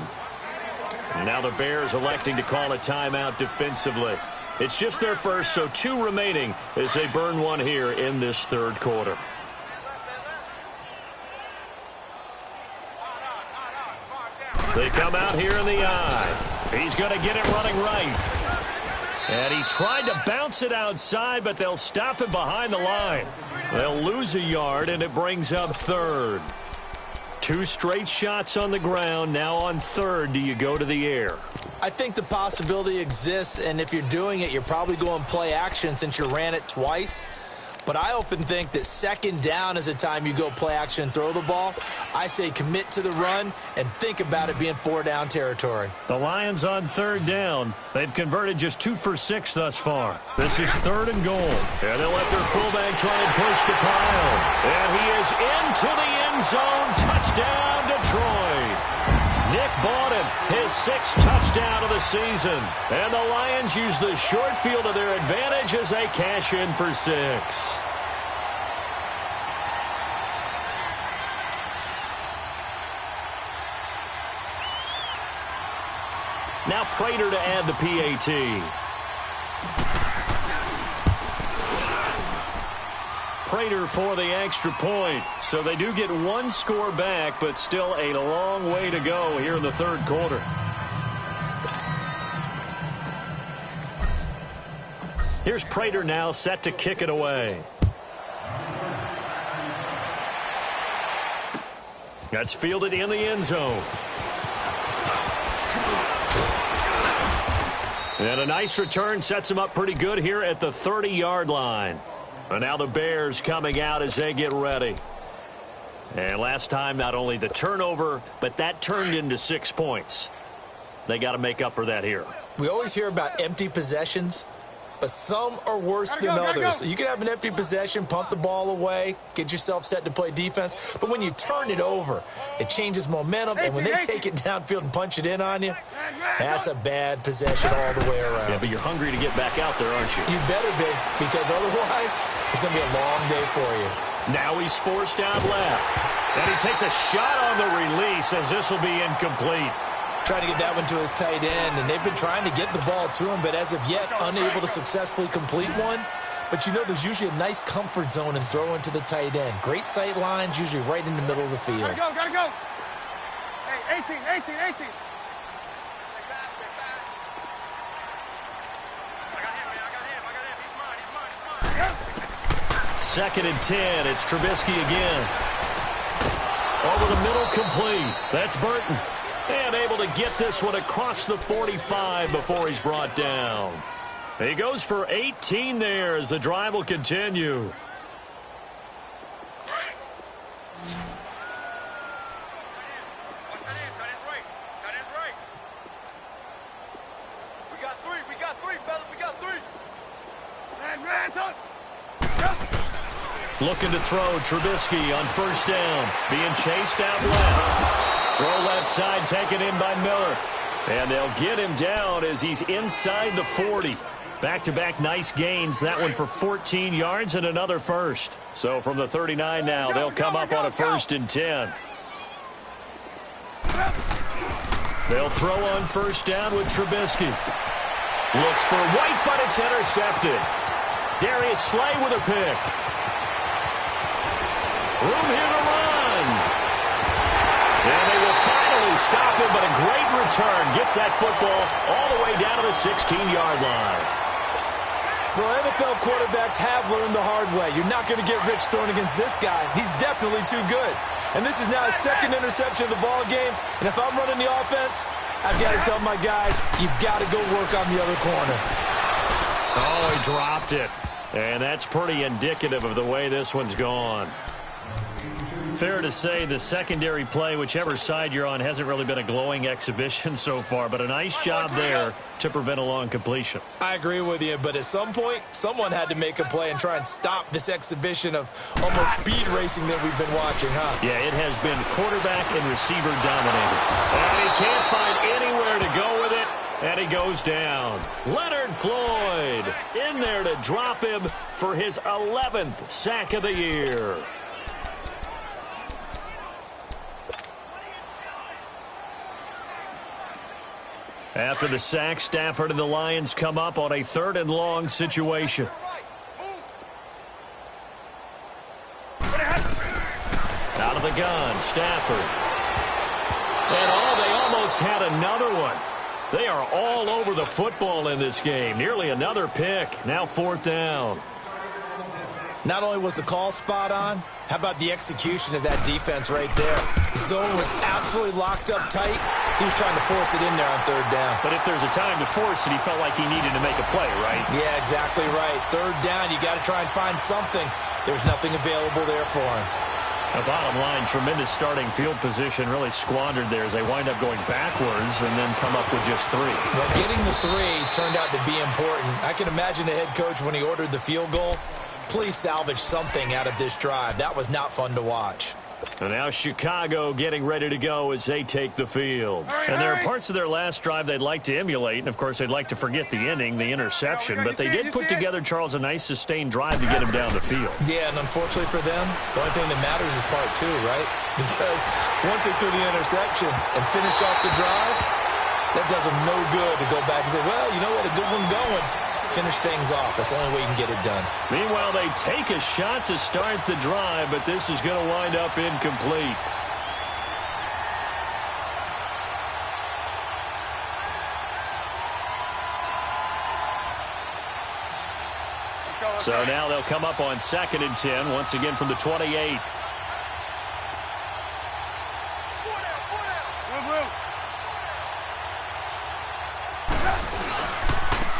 Now the Bears electing to call a timeout defensively. It's just their first, so 2 remaining as they burn 1 here in this 3rd quarter. They come out here in the eye. He's going to get it running right. And he tried to bounce it outside, but they'll stop him behind the line. They'll lose a yard, and it brings up 3rd. 2 straight shots on the ground. Now on 3rd, do you go to the air? I think the possibility exists, and if you're doing it, you're probably going play action since you ran it twice. But I often think that 2nd down is a time you go play action and throw the ball. I say commit to the run and think about it being 4-down territory. The Lions on 3rd down. They've converted just 2 for 6 thus far. This is 3rd and goal. And they'll let their fullback try and push the pile. And he is into the end zone. Touchdown, Detroit. Nick Bawden, his 6th touchdown of the season. And the Lions use the short field to their advantage as they cash in for 6. Now Prater to add the PAT. Prater for the extra point. So they do get 1 score back, but still a long way to go here in the 3rd quarter. Here's Prater now set to kick it away. That's fielded in the end zone. And a nice return sets him up pretty good here at the 30-yard line. And now the Bears coming out as they get ready. And last time, not only the turnover, but that turned into 6 points. They got to make up for that here. We always hear about empty possessions, but some are worse than others. You can have an empty possession, pump the ball away, get yourself set to play defense. But when you turn it over, it changes momentum. And when they take it downfield and punch it in on you, that's a bad possession all the way around. Yeah, but you're hungry to get back out there, aren't you? You better be, because otherwise it's going to be a long day for you. Now he's forced out left. And he takes a shot on the release as this will be incomplete. Trying to get that one to his tight end, and they've been trying to get the ball to him, but as of yet, unable to successfully complete one. But you know, there's usually a nice comfort zone in throwing to the tight end. Great sight lines, usually right in the middle of the field. Gotta go. Hey, 18. Second and 10. It's Trubisky again. Over the middle, complete. That's Burton. And able to get this one across the 45 before he's brought down. He goes for 18 there as the drive will continue. Looking to throw Trubisky on first down. Being chased out left. Throw left side taken in by Miller. And they'll get him down as he's inside the 40. Back-to-back nice gains. That one for 14 yards and another first. So from the 39 now, they'll come up on a 1st and 10. They'll throw on first down with Trubisky. Looks for White, but it's intercepted. Darius Slay with a pick. Room here to run. And they will finally stop him, but a great return. Gets that football all the way down to the 16-yard line. Well, NFL quarterbacks have learned the hard way. You're not going to get rich throwing against this guy. He's definitely too good. And this is now his second interception of the ball game. And if I'm running the offense, I've got to tell my guys, you've got to go work on the other corner. Oh, he dropped it. And that's pretty indicative of the way this one's gone. Fair to say the secondary play, whichever side you're on, hasn't really been a glowing exhibition so far, but a nice job there to prevent a long completion. I agree with you, but at some point, someone had to make a play and try and stop this exhibition of almost speed racing that we've been watching, huh? Yeah, it has been quarterback and receiver dominated. And he can't find anywhere to go with it, and he goes down. Leonard Floyd in there to drop him for his 11th sack of the year. After the sack, Stafford and the Lions come up on a 3rd and long situation. Out of the gun, Stafford. And they almost had another one. They are all over the football in this game. Nearly another pick. Now 4th down. Not only was the call spot on, how about the execution of that defense right there? Zone was absolutely locked up tight. He was trying to force it in there on 3rd down. But if there's a time to force it, he felt like he needed to make a play, right? Yeah, exactly right. 3rd down, you got to try and find something. There's nothing available there for him. The bottom line, tremendous starting field position, really squandered there as they wind up going backwards and then come up with just 3. Well, getting the 3 turned out to be important. I can imagine the head coach when he ordered the field goal. Please salvage something out of this drive. That was not fun to watch. And now Chicago getting ready to go as they take the field. And there are parts of their last drive they'd like to emulate. And, of course, they'd like to forget the inning, the interception. But they did put together, Charles, a nice sustained drive to get him down the field. Yeah, and unfortunately for them, the only thing that matters is part 2, right? Because once they threw the interception and finished off the drive, that does them no good to go back and say, well, you know what, a good one going. Finish things off. That's the only way you can get it done. Meanwhile, they take a shot to start the drive, but this is going to wind up incomplete. So now they'll come up on 2nd and 10, once again from the 28.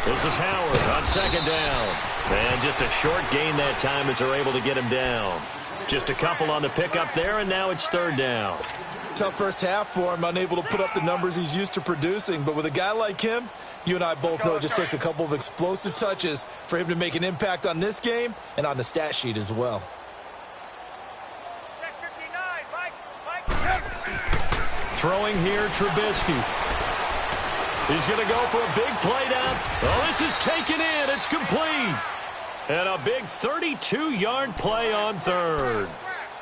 This is Howard on 2nd down. And just a short gain that time as they're able to get him down. Just a couple on the pickup there, and now it's 3rd down. Tough first half for him, unable to put up the numbers he's used to producing. But with a guy like him, you and I both know it just takes a couple of explosive touches for him to make an impact on this game and on the stat sheet as well. Check 59, Mike. Throwing here, Trubisky. He's going to go for a big play down. Oh, this is taken in. It's complete. And a big 32-yard play on 3rd.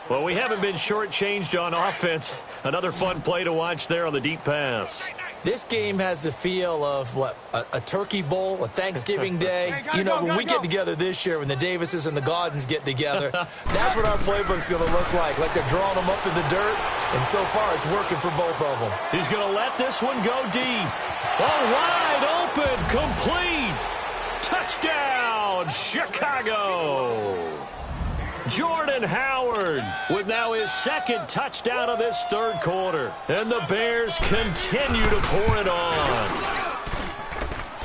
Well, we haven't been shortchanged on offense. Another fun play to watch there on the deep pass. This game has the feel of, what, a turkey bowl, a Thanksgiving day. You know, when we get together this year, when the Davises and the Gaudens get together, that's what our playbook's going to look like they're drawing them up in the dirt, and so far it's working for both of them. He's going to let this one go deep. Oh, wide open, complete. Touchdown, Chicago. Jordan Howard with now his second touchdown of this third quarter. And the Bears continue to pour it on.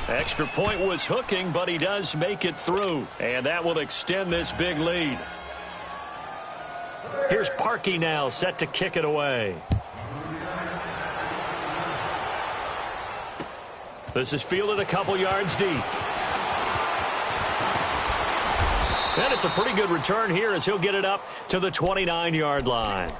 Extra point was hooking, but he does make it through. And that will extend this big lead. Here's Parkey now set to kick it away. This is fielded a couple yards deep. And it's a pretty good return here as he'll get it up to the 29-yard line.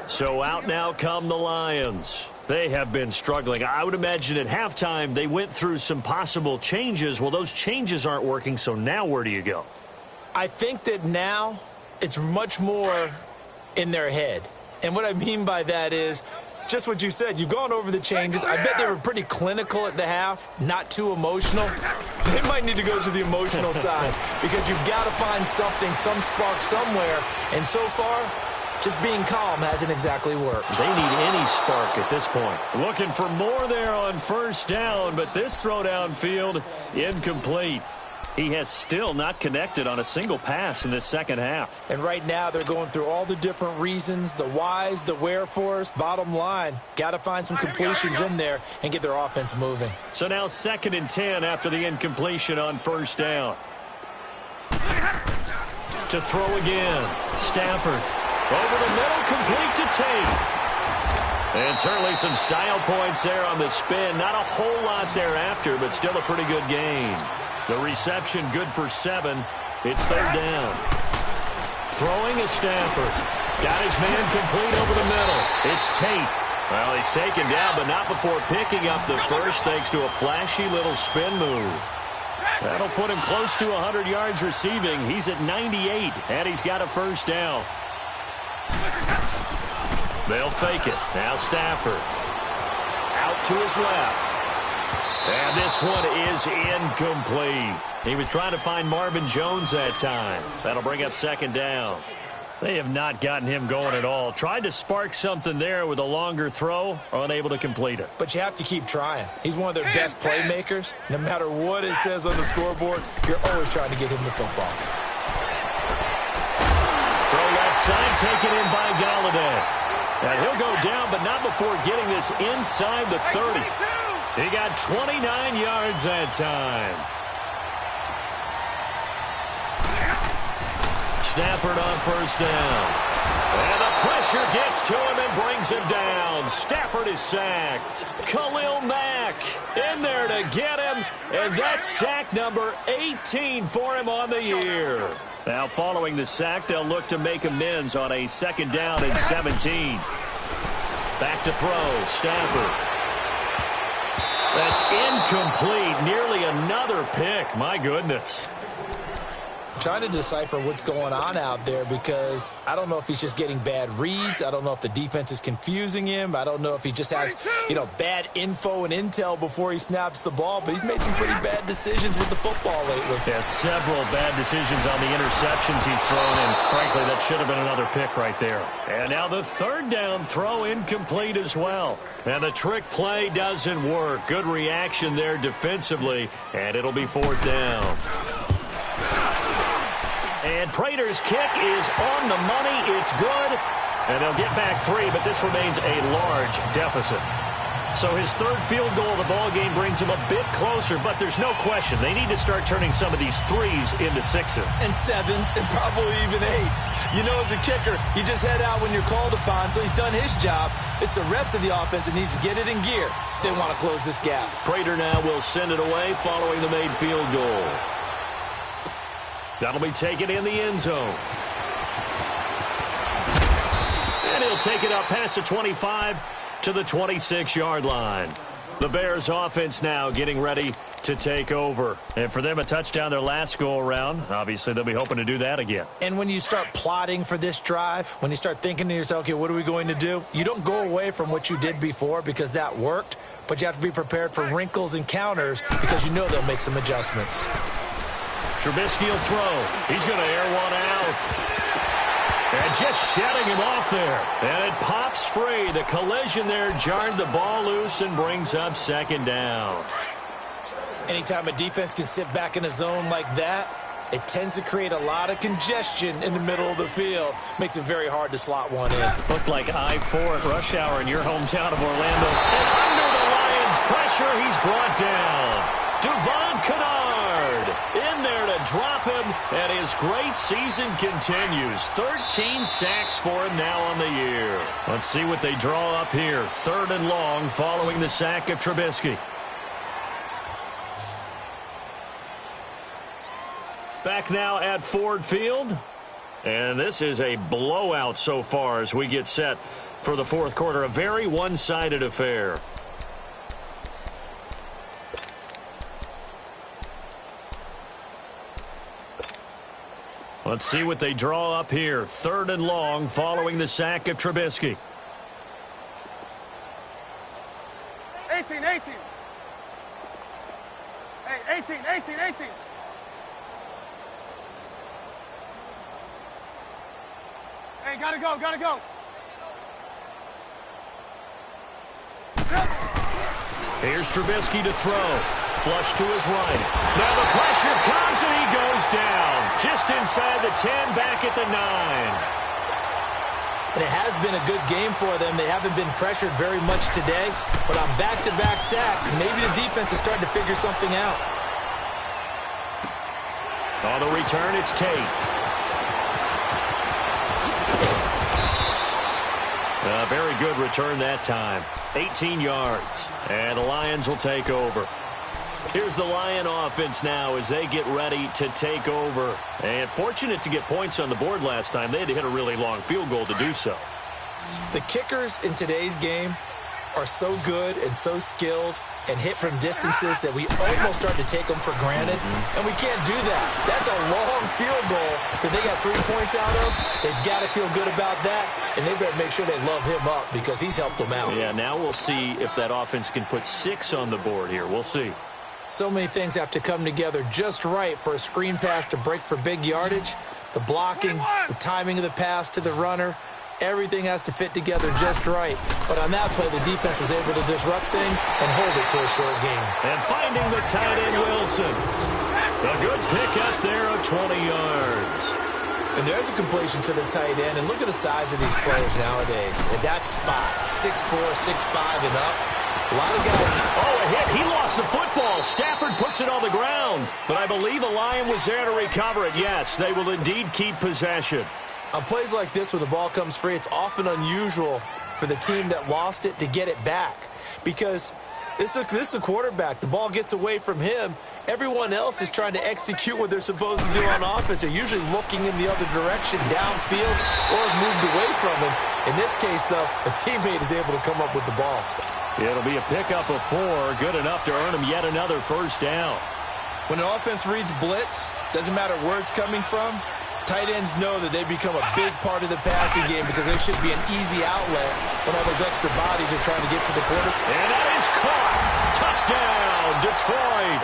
So out now come the Lions. They have been struggling. I would imagine at halftime they went through some possible changes. Well, those changes aren't working, so now where do you go? I think that now it's much more in their head. And what I mean by that is just what you said. You've gone over the changes. I bet they were pretty clinical at the half, not too emotional. They might need to go to the emotional side because you've got to find something, some spark somewhere. And so far, just being calm hasn't exactly worked. They need any spark at this point. Looking for more there on first down, but this throw downfield incomplete. He has still not connected on a single pass in this second half. And right now they're going through all the different reasons, the whys, the wherefores. Bottom line, got to find some completions in there and get their offense moving. So now 2nd and 10 after the incompletion on first down. To throw again. Stafford over the middle, complete to Tate. And certainly some style points there on the spin. Not a whole lot thereafter, but still a pretty good gain. The reception good for 7. It's 3rd down. Throwing is Stafford. Got his man complete over the middle. It's Tate. Well, he's taken down, but not before picking up the first thanks to a flashy little spin move. That'll put him close to 100 yards receiving. He's at 98, and he's got a first down. They'll fake it. Now Stafford. Out to his left. And this one is incomplete. He was trying to find Marvin Jones that time. That'll bring up 2nd down. They have not gotten him going at all. Tried to spark something there with a longer throw, unable to complete it. But you have to keep trying. He's one of their best playmakers. No matter what it says on the scoreboard, you're always trying to get him the football. Throw left side, taken in by Galladay. And he'll go down, but not before getting this inside the 30. He got 29 yards that time. Stafford on first down. And the pressure gets to him and brings him down. Stafford is sacked. Khalil Mack in there to get him. And that's sack number 18 for him on the year. Now following the sack, they'll look to make amends on a 2nd down and 17. Back to throw. Stafford. That's incomplete. Nearly another pick. My goodness. I'm trying to decipher what's going on out there because I don't know if he's just getting bad reads. I don't know if the defense is confusing him. I don't know if he just has, bad info and intel before he snaps the ball. But he's made some pretty bad decisions with the football lately. Yeah, several bad decisions on the interceptions he's thrown. And frankly, that should have been another pick right there. And now the 3rd down throw incomplete as well. And the trick play doesn't work. Good reaction there defensively. And it'll be 4th down. And Prater's kick is on the money. It's good. And they'll get back 3, but this remains a large deficit. So his 3rd field goal of the ball game brings him a bit closer, but there's no question they need to start turning some of these 3s into 6s. And 7s and probably even 8s. As a kicker, you just head out when you're called upon, so he's done his job. It's the rest of the offense that needs to get it in gear. They want to close this gap. Prater now will send it away following the made field goal. That'll be taken in the end zone. And he'll take it up past the 25 to the 26-yard line. The Bears offense now getting ready to take over. And for them, a touchdown their last go-around. Obviously, they'll be hoping to do that again. And when you start plotting for this drive, when you start thinking to yourself, okay, what are we going to do? You don't go away from what you did before because that worked, but you have to be prepared for wrinkles and counters because you know they'll make some adjustments. Trubisky will throw. He's going to air one out. And just shedding him off there. And it pops free. The collision there jarred the ball loose and brings up second down. Anytime a defense can sit back in a zone like that, it tends to create a lot of congestion in the middle of the field. Makes it very hard to slot one in. Looked like I-4 at rush hour in your hometown of Orlando. And under the Lions' pressure, he's brought down. Devon Kennard in there to drop him, and his great season continues. 13 sacks for him now on the year. Let's see what they draw up here. 3rd and long following the sack of Trubisky. Back now at Ford Field. And this is a blowout so far as we get set for the fourth quarter. A very one-sided affair. Let's see what they draw up here. 3rd and long following the sack of Trubisky. 18. Hey, 18. Hey, gotta go. Here's Trubisky to throw. Flush to his right. Now the pressure comes and he goes down. Just inside the 10, back at the 9. And it has been a good game for them. They haven't been pressured very much today, but on back-to-back sacks, maybe the defense is starting to figure something out. On the return, it's Tate. A very good return that time. 18 yards. And the Lions will take over. Here's the Lion offense now as they get ready to take over. And fortunate to get points on the board last time. They had to hit a really long field goal to do so. The kickers in today's game are so good and so skilled and hit from distances that we almost start to take them for granted. And we can't do that. That's a long field goal that they got 3 points out of. They've got to feel good about that, and they better make sure they love him up because he's helped them out. Yeah, now we'll see if that offense can put 6 on the board here. We'll see. So many things have to come together just right for a screen pass to break for big yardage. The blocking, the timing of the pass to the runner, everything has to fit together just right. But on that play, the defense was able to disrupt things and hold it to a short game. And finding the tight end, Wilson. A good pick up there of 20 yards. And there's a completion to the tight end. And look at the size of these players nowadays. At that spot, 6'4", 6'5", and up. A lot of guys. Oh, a hit. He lost the football. Stafford puts it on the ground. But I believe a Lion was there to recover it. Yes, they will indeed keep possession. On plays like this where the ball comes free, it's often unusual for the team that lost it to get it back. Because this is a quarterback. The ball gets away from him. Everyone else is trying to execute what they're supposed to do on offense. They're usually looking in the other direction, downfield, or have moved away from him. In this case, though, a teammate is able to come up with the ball. It'll be a pickup of 4, good enough to earn him yet another first down. When an offense reads blitz, doesn't matter where it's coming from, tight ends know that they become a big part of the passing game because there should be an easy outlet when all those extra bodies are trying to get to the quarterback. And that is caught. Touchdown, Detroit.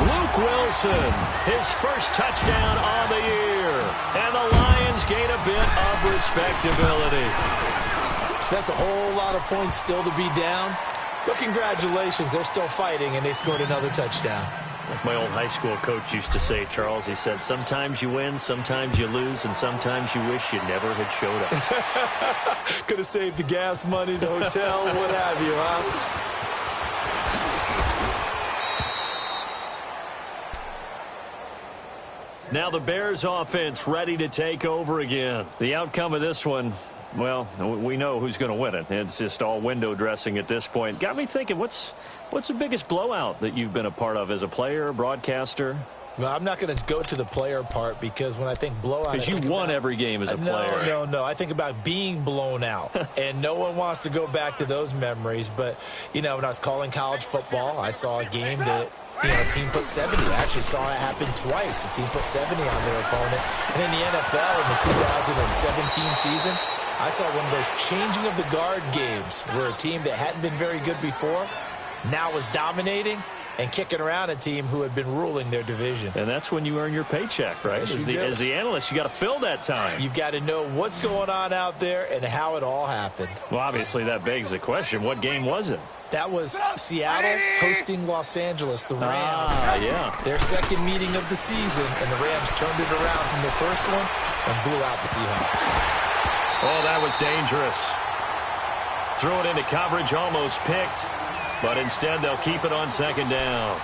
Luke Wilson, his first touchdown on the year. And the Lions gain a bit of respectability. That's a whole lot of points still to be down. But congratulations, they're still fighting, and they scored another touchdown. Like my old high school coach used to say, Charles, he said, sometimes you win, sometimes you lose, and sometimes you wish you never had showed up. Could have saved the gas money, the hotel, what have you, huh? Now the Bears offense ready to take over again. The outcome of this one, well, we know who's going to win it. It's just all window dressing at this point. Got me thinking, what's the biggest blowout that you've been a part of as a player, broadcaster? Well, I'm not going to go to the player part because when I think blowout... Because you won every game as a player. No. I think about being blown out. And no one wants to go back to those memories. But, you know, when I was calling college football, I saw a game that team put 70. I actually saw it happen twice. A team put 70 on their opponent. And in the NFL in the 2017 season, I saw one of those changing of the guard games where a team that hadn't been very good before now was dominating and kicking around a team who had been ruling their division. And that's when you earn your paycheck, right? Yes, As the analyst, you got to fill that time. You've got to know what's going on out there and how it all happened. Well, obviously, that begs the question, what game was it? That was Seattle hosting Los Angeles, the Rams. Yeah. Their second meeting of the season, and the Rams turned it around from the first one and blew out the Seahawks. Oh, that was dangerous. Threw it into coverage, almost picked, but instead they'll keep it on second down.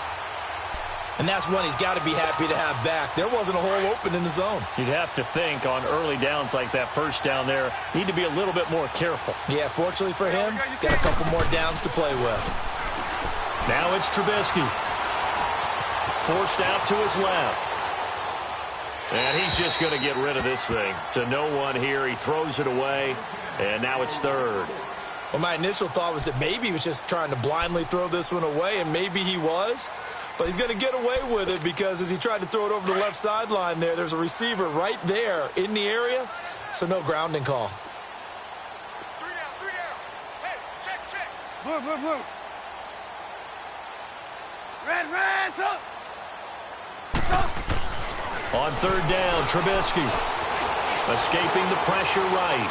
And that's one he's got to be happy to have back. There wasn't a hole open in the zone. You'd have to think on early downs like that first down there, need to be a little bit more careful. Yeah, fortunately for him, got a couple more downs to play with. Now it's Trubisky. Forced out to his left. And he's just going to get rid of this thing. To no one here. He throws it away, and now it's third. Well, my initial thought was that maybe he was just trying to blindly throw this one away, and maybe he was. But he's going to get away with it because as he tried to throw it over the left sideline there's a receiver right there in the area, so no grounding call. 3 down. Hey, check. Blue. Red, throw. On third down, Trubisky. Escaping the pressure right.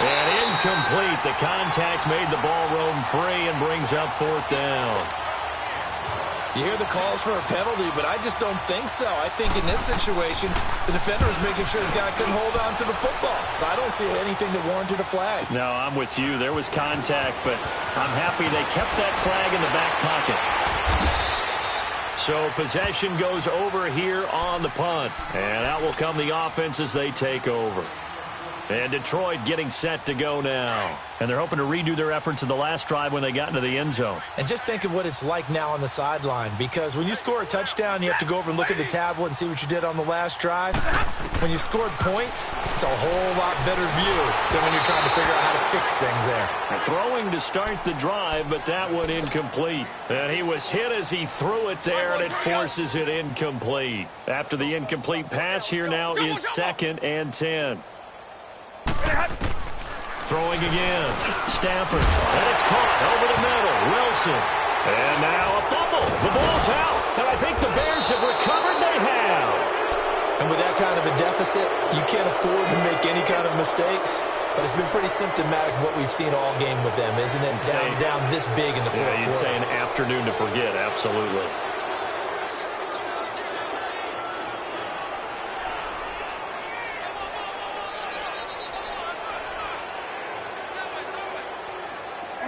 And incomplete. The contact made the ball roam free and brings up fourth down. You hear the calls for a penalty, but I just don't think so. I think in this situation, the defender was making sure his guy couldn't hold on to the football. So I don't see anything that warranted a flag. No, I'm with you. There was contact, but I'm happy they kept that flag in the back pocket. So possession goes over here on the punt. And out will come the offense as they take over. And Detroit getting set to go now. And they're hoping to redo their efforts in the last drive when they got into the end zone. And just think of what it's like now on the sideline, because when you score a touchdown, you have to go over and look at the tablet and see what you did on the last drive. When you scored points, it's a whole lot better view than when you're trying to figure out how to fix things there. Throwing to start the drive, but that one incomplete. And he was hit as he threw it there, and it forces it incomplete. After the incomplete pass, here now is 2nd and 10. Throwing again. Stafford. And it's caught over the middle. Wilson. And now a fumble. The ball's out. And I think the Bears have recovered. They have. And with that kind of a deficit, you can't afford to make any kind of mistakes. But it's been pretty symptomatic of what we've seen all game with them, isn't it? Down this big in the fourth quarter. You'd say an afternoon to forget. Absolutely.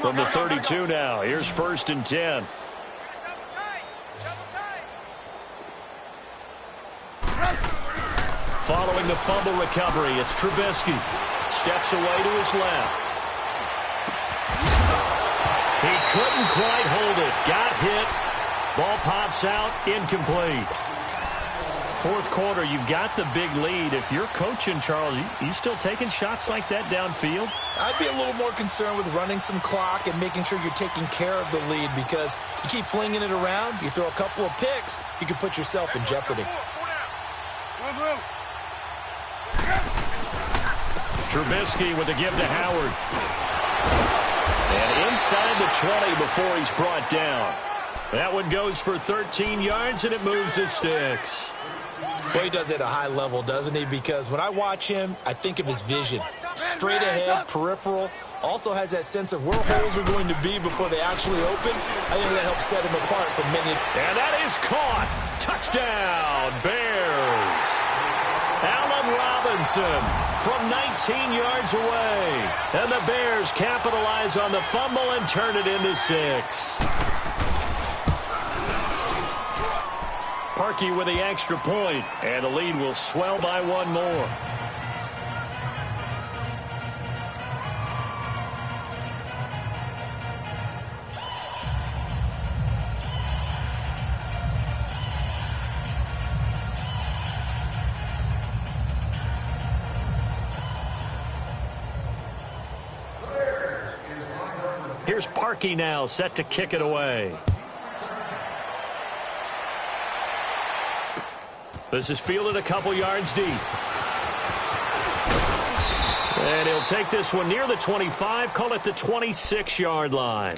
From the 32 now, here's 1st and 10. Following the fumble recovery, it's Trubisky. Steps away to his left. He couldn't quite hold it. Got hit. Ball pops out. Incomplete. Fourth quarter, you've got the big lead. If you're coaching, Charles, you still taking shots like that downfield? I'd be a little more concerned with running some clock and making sure you're taking care of the lead, because you keep flinging it around, you throw a couple of picks, you can put yourself in jeopardy. Trubisky with a give to Howard. And inside the 20 before he's brought down. That one goes for 13 yards, and it moves the sticks. Well, he does it at a high level, doesn't he? Because when I watch him, I think of his vision. Straight ahead, peripheral. Also has that sense of where holes are going to be before they actually open. I think that helps set him apart from many. And that is caught. Touchdown, Bears. Allen Robinson from 19 yards away. And the Bears capitalize on the fumble and turn it into 6. Parkey with the extra point, and the lead will swell by one more. Here's Parkey now, set to kick it away. This is fielded a couple yards deep. And he'll take this one near the 25, call it the 26-yard line.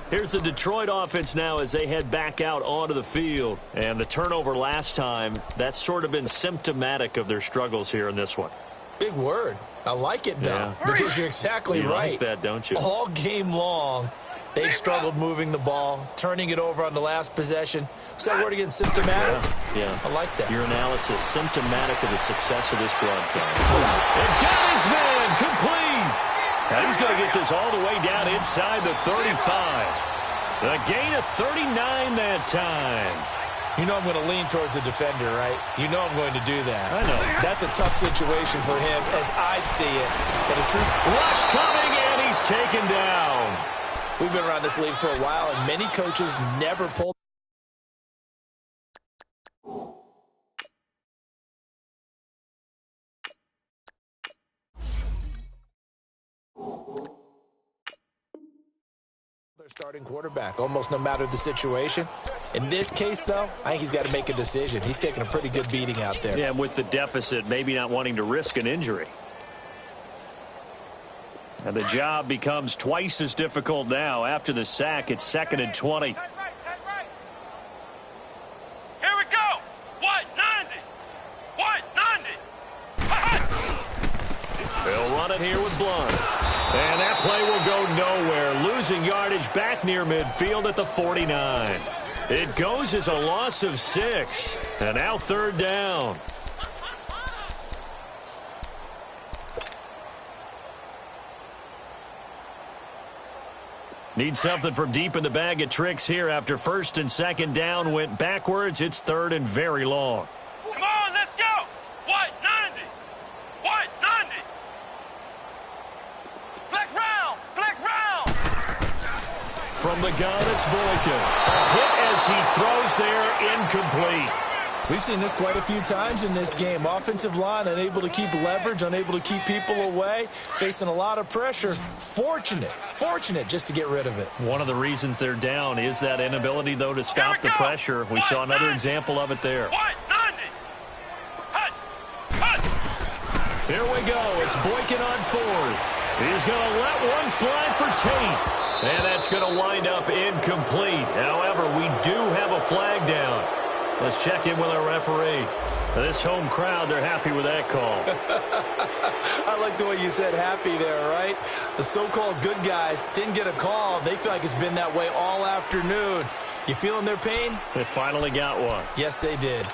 Here's the Detroit offense now as they head back out onto the field. And the turnover last time, that's sort of been symptomatic of their struggles here in this one. Big word. I like it, though, Yeah. because you're exactly You right. like that, don't you? All game long, they've struggled moving the ball, turning it over on the last possession. Is that word again, symptomatic? Yeah. I like that. Your analysis, symptomatic of the success of this broadcast. And got his man complete. Now he's going to get this all the way down inside the 35. A gain of 39 that time. You know I'm going to lean towards the defender, right? You know I'm going to do that. I know. That's a tough situation for him as I see it. But a true Rush coming, and he's taken down. We've been around this league for a while, and many coaches never pull. Their starting quarterback, almost no matter the situation. In this case, though, I think he's got to make a decision. He's taking a pretty good beating out there. Yeah, and with the deficit, maybe not wanting to risk an injury. And the job becomes twice as difficult now. After the sack, it's 2nd and 20. Here we go. 190. 190. They'll run it here with Blunt. And that play will go nowhere. Losing yardage back near midfield at the 49. It goes as a loss of 6. And now 3rd down. Need something from deep in the bag of tricks here after 1st and 2nd down went backwards. It's 3rd and very long. Come on, let's go. 190. 190. Flex round. Flex round. From the gun, it's Boykin. A hit as he throws there, incomplete. We've seen this quite a few times in this game. Offensive line unable to keep leverage, unable to keep people away, facing a lot of pressure. Fortunate just to get rid of it. One of the reasons they're down is that inability, though, to stop the pressure. We saw another example of it there. 190. Hut. Hut. Here we go. It's Boykin on 4th. He's going to let one fly for Tate. And that's going to wind up incomplete. However, we do have a flag down. Let's check in with our referee. This home crowd, they're happy with that call. I like the way you said happy there, right? The so-called good guys didn't get a call. They feel like it's been that way all afternoon. You feeling their pain? They finally got one. Yes, they did.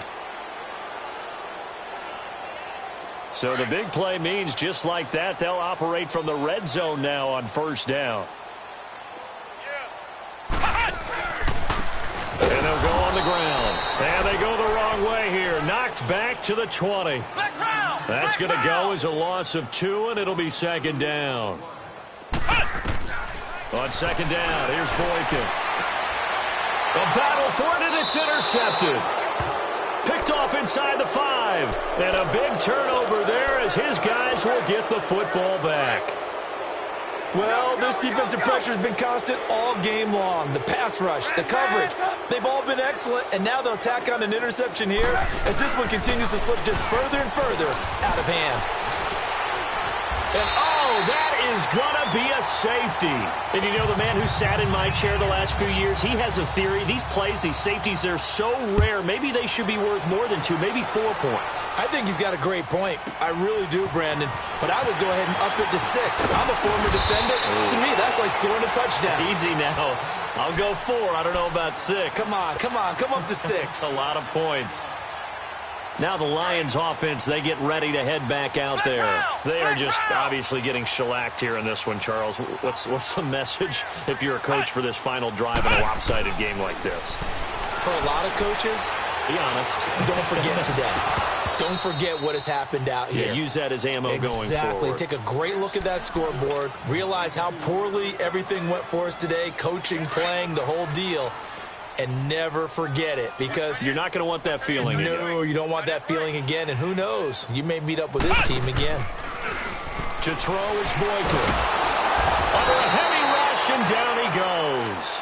So the big play means just like that, they'll operate from the red zone now on 1st down. And they'll go on the ground. And they go the wrong way here. Knocked back to the 20. That's going to go as a loss of 2, and it'll be 2nd down. On 2nd down, here's Boykin. A battle for it, and it's intercepted. Picked off inside the 5. And a big turnover there as his guys will get the football back. Well, this defensive pressure has been constant all game long. The pass rush, the coverage, they've all been excellent, and now they'll tack on an interception here as this one continues to slip just further and further out of hand. And, oh, that is going to be a safety. And you know, the man who sat in my chair the last few years, he has a theory. These plays, these safeties, they're so rare. Maybe they should be worth more than 2, maybe 4 points. I think he's got a great point. I really do, Brandon. But I would go ahead and up it to 6. I'm a former defender. To me, that's like scoring a touchdown. Easy now. I'll go 4. I don't know about 6. Come on. Come up to 6. A lot of points. Now the Lions offense, they get ready to head back out there. They are just obviously getting shellacked here in this one, Charles. What's the message if you're a coach for this final drive in a lopsided game like this? For a lot of coaches, be honest. Don't forget today. Don't forget what has happened out here. Yeah, use that as ammo going forward. Exactly. Take a great look at that scoreboard. Realize how poorly everything went for us today. Coaching, playing, the whole deal. And never forget it, because you're not going to want that feeling again. No, you don't want that feeling again. And who knows? You may meet up with this team again. To throw is Boykin. Under a heavy rush, and down he goes.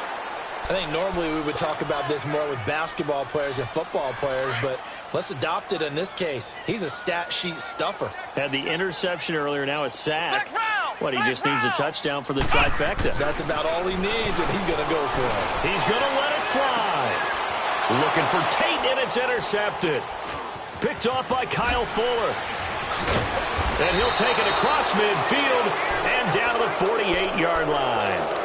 I think normally we would talk about this more with basketball players and football players, but let's adopt it in this case. He's a stat sheet stuffer. Had the interception earlier, now a sack. What, he just needs a touchdown for the trifecta. That's about all he needs, and he's going to go for it. He's going to let it fly. Looking for Tate, and it's intercepted. Picked off by Kyle Fuller. And he'll take it across midfield and down to the 48-yard line.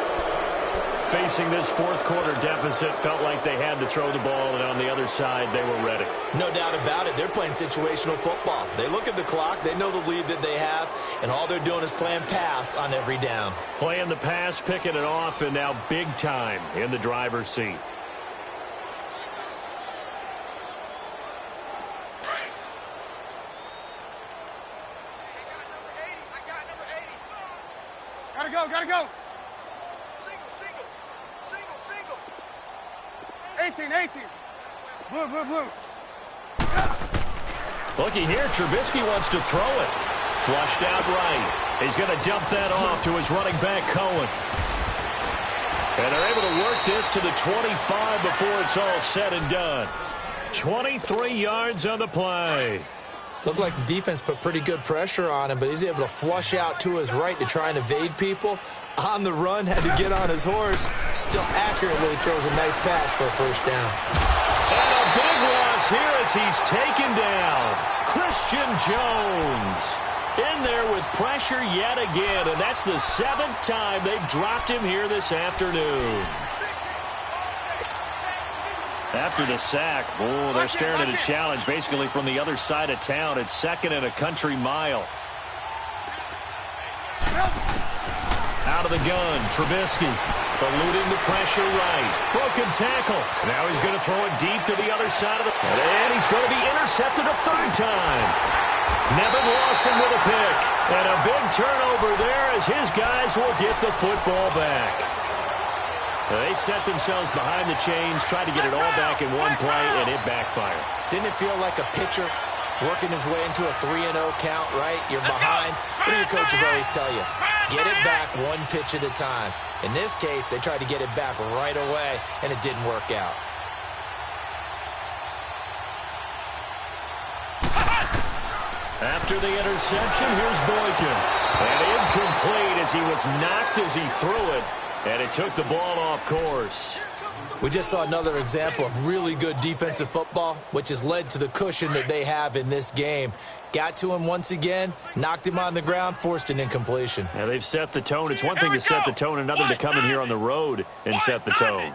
Facing this fourth quarter deficit, felt like they had to throw the ball, and on the other side, they were ready. No doubt about it. They're playing situational football. They look at the clock, they know the lead that they have, and all they're doing is playing pass on every down. Playing the pass, picking it off, and now big time in the driver's seat. Gotta go. Single. 18. Blue. Looking here, Trubisky wants to throw it. Flushed out right. He's going to dump that off to his running back, Cohen. And they're able to work this to the 25 before it's all said and done. 23 yards on the play. Looked like the defense put pretty good pressure on him, but he's able to flush out to his right to try and evade people. On the run, had to get on his horse. Still accurately throws a nice pass for a first down. And a big loss here as he's taken down. Christian Jones in there with pressure yet again, and that's the 7th time they've dropped him here this afternoon. After the sack, they're staring at a challenge basically from the other side of town. It's 2nd and a country mile. Out of the gun, Trubisky eluding the pressure right. Broken tackle. Now he's going to throw it deep to the other side of the... And he's going to be intercepted a 3rd time. Nevin Lawson with a pick. And a big turnover there as his guys will get the football back. They set themselves behind the chains, tried to get it all back in one play, and it backfired. Didn't it feel like a pitcher working his way into a 3-0 count, right? You're behind. What do your coaches always tell you? Get it back one pitch at a time. In this case, they tried to get it back right away, and it didn't work out. After the interception, here's Boykin. And incomplete as he was knocked as he threw it. And it took the ball off course. We just saw another example of really good defensive football, which has led to the cushion that they have in this game. Got to him once again, knocked him on the ground, forced an incompletion. Yeah, they've set the tone. It's one thing to set the tone, another to come in here on the road and set the tone.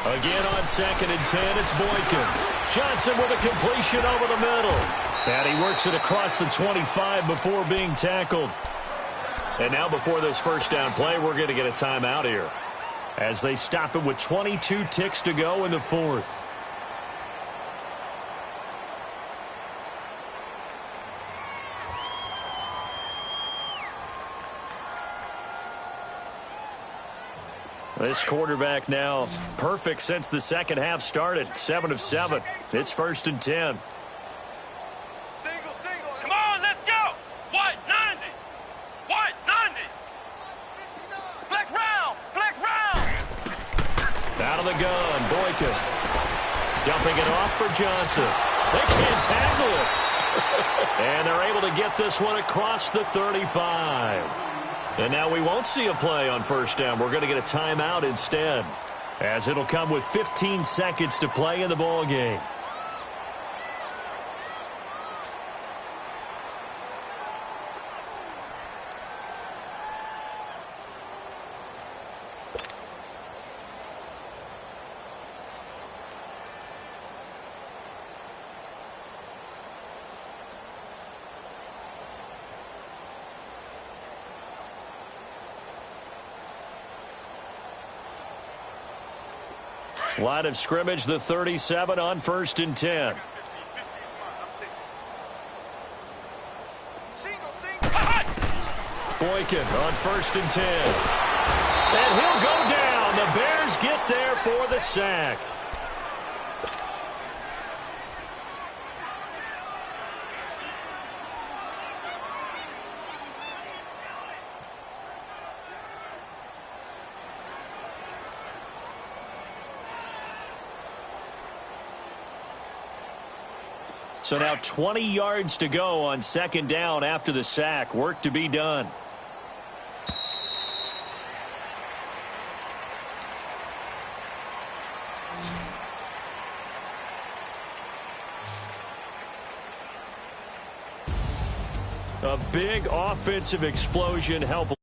Again on 2nd and 10, it's Boykin. Johnson with a completion over the middle. And he works it across the 25 before being tackled. And now before this first down play, we're going to get a timeout here as they stop it with 22 ticks to go in the 4th. This quarterback now perfect since the second half started. 7 of 7. It's 1st and 10. Come on, let's go. What? 90. What? 90. Flex round. Out of the gun, Boykin. Dumping it off for Johnson. They can't tackle it. And they're able to get this one across the 35. And now we won't see a play on first down. We're going to get a timeout instead, as it'll come with 15 seconds to play in the ball game. Line of scrimmage, the 37 on 1st and 10. Boykin on 1st and 10. And he'll go down. The Bears get there for the sack. So now 20 yards to go on second down after the sack. Work to be done. A big offensive explosion help.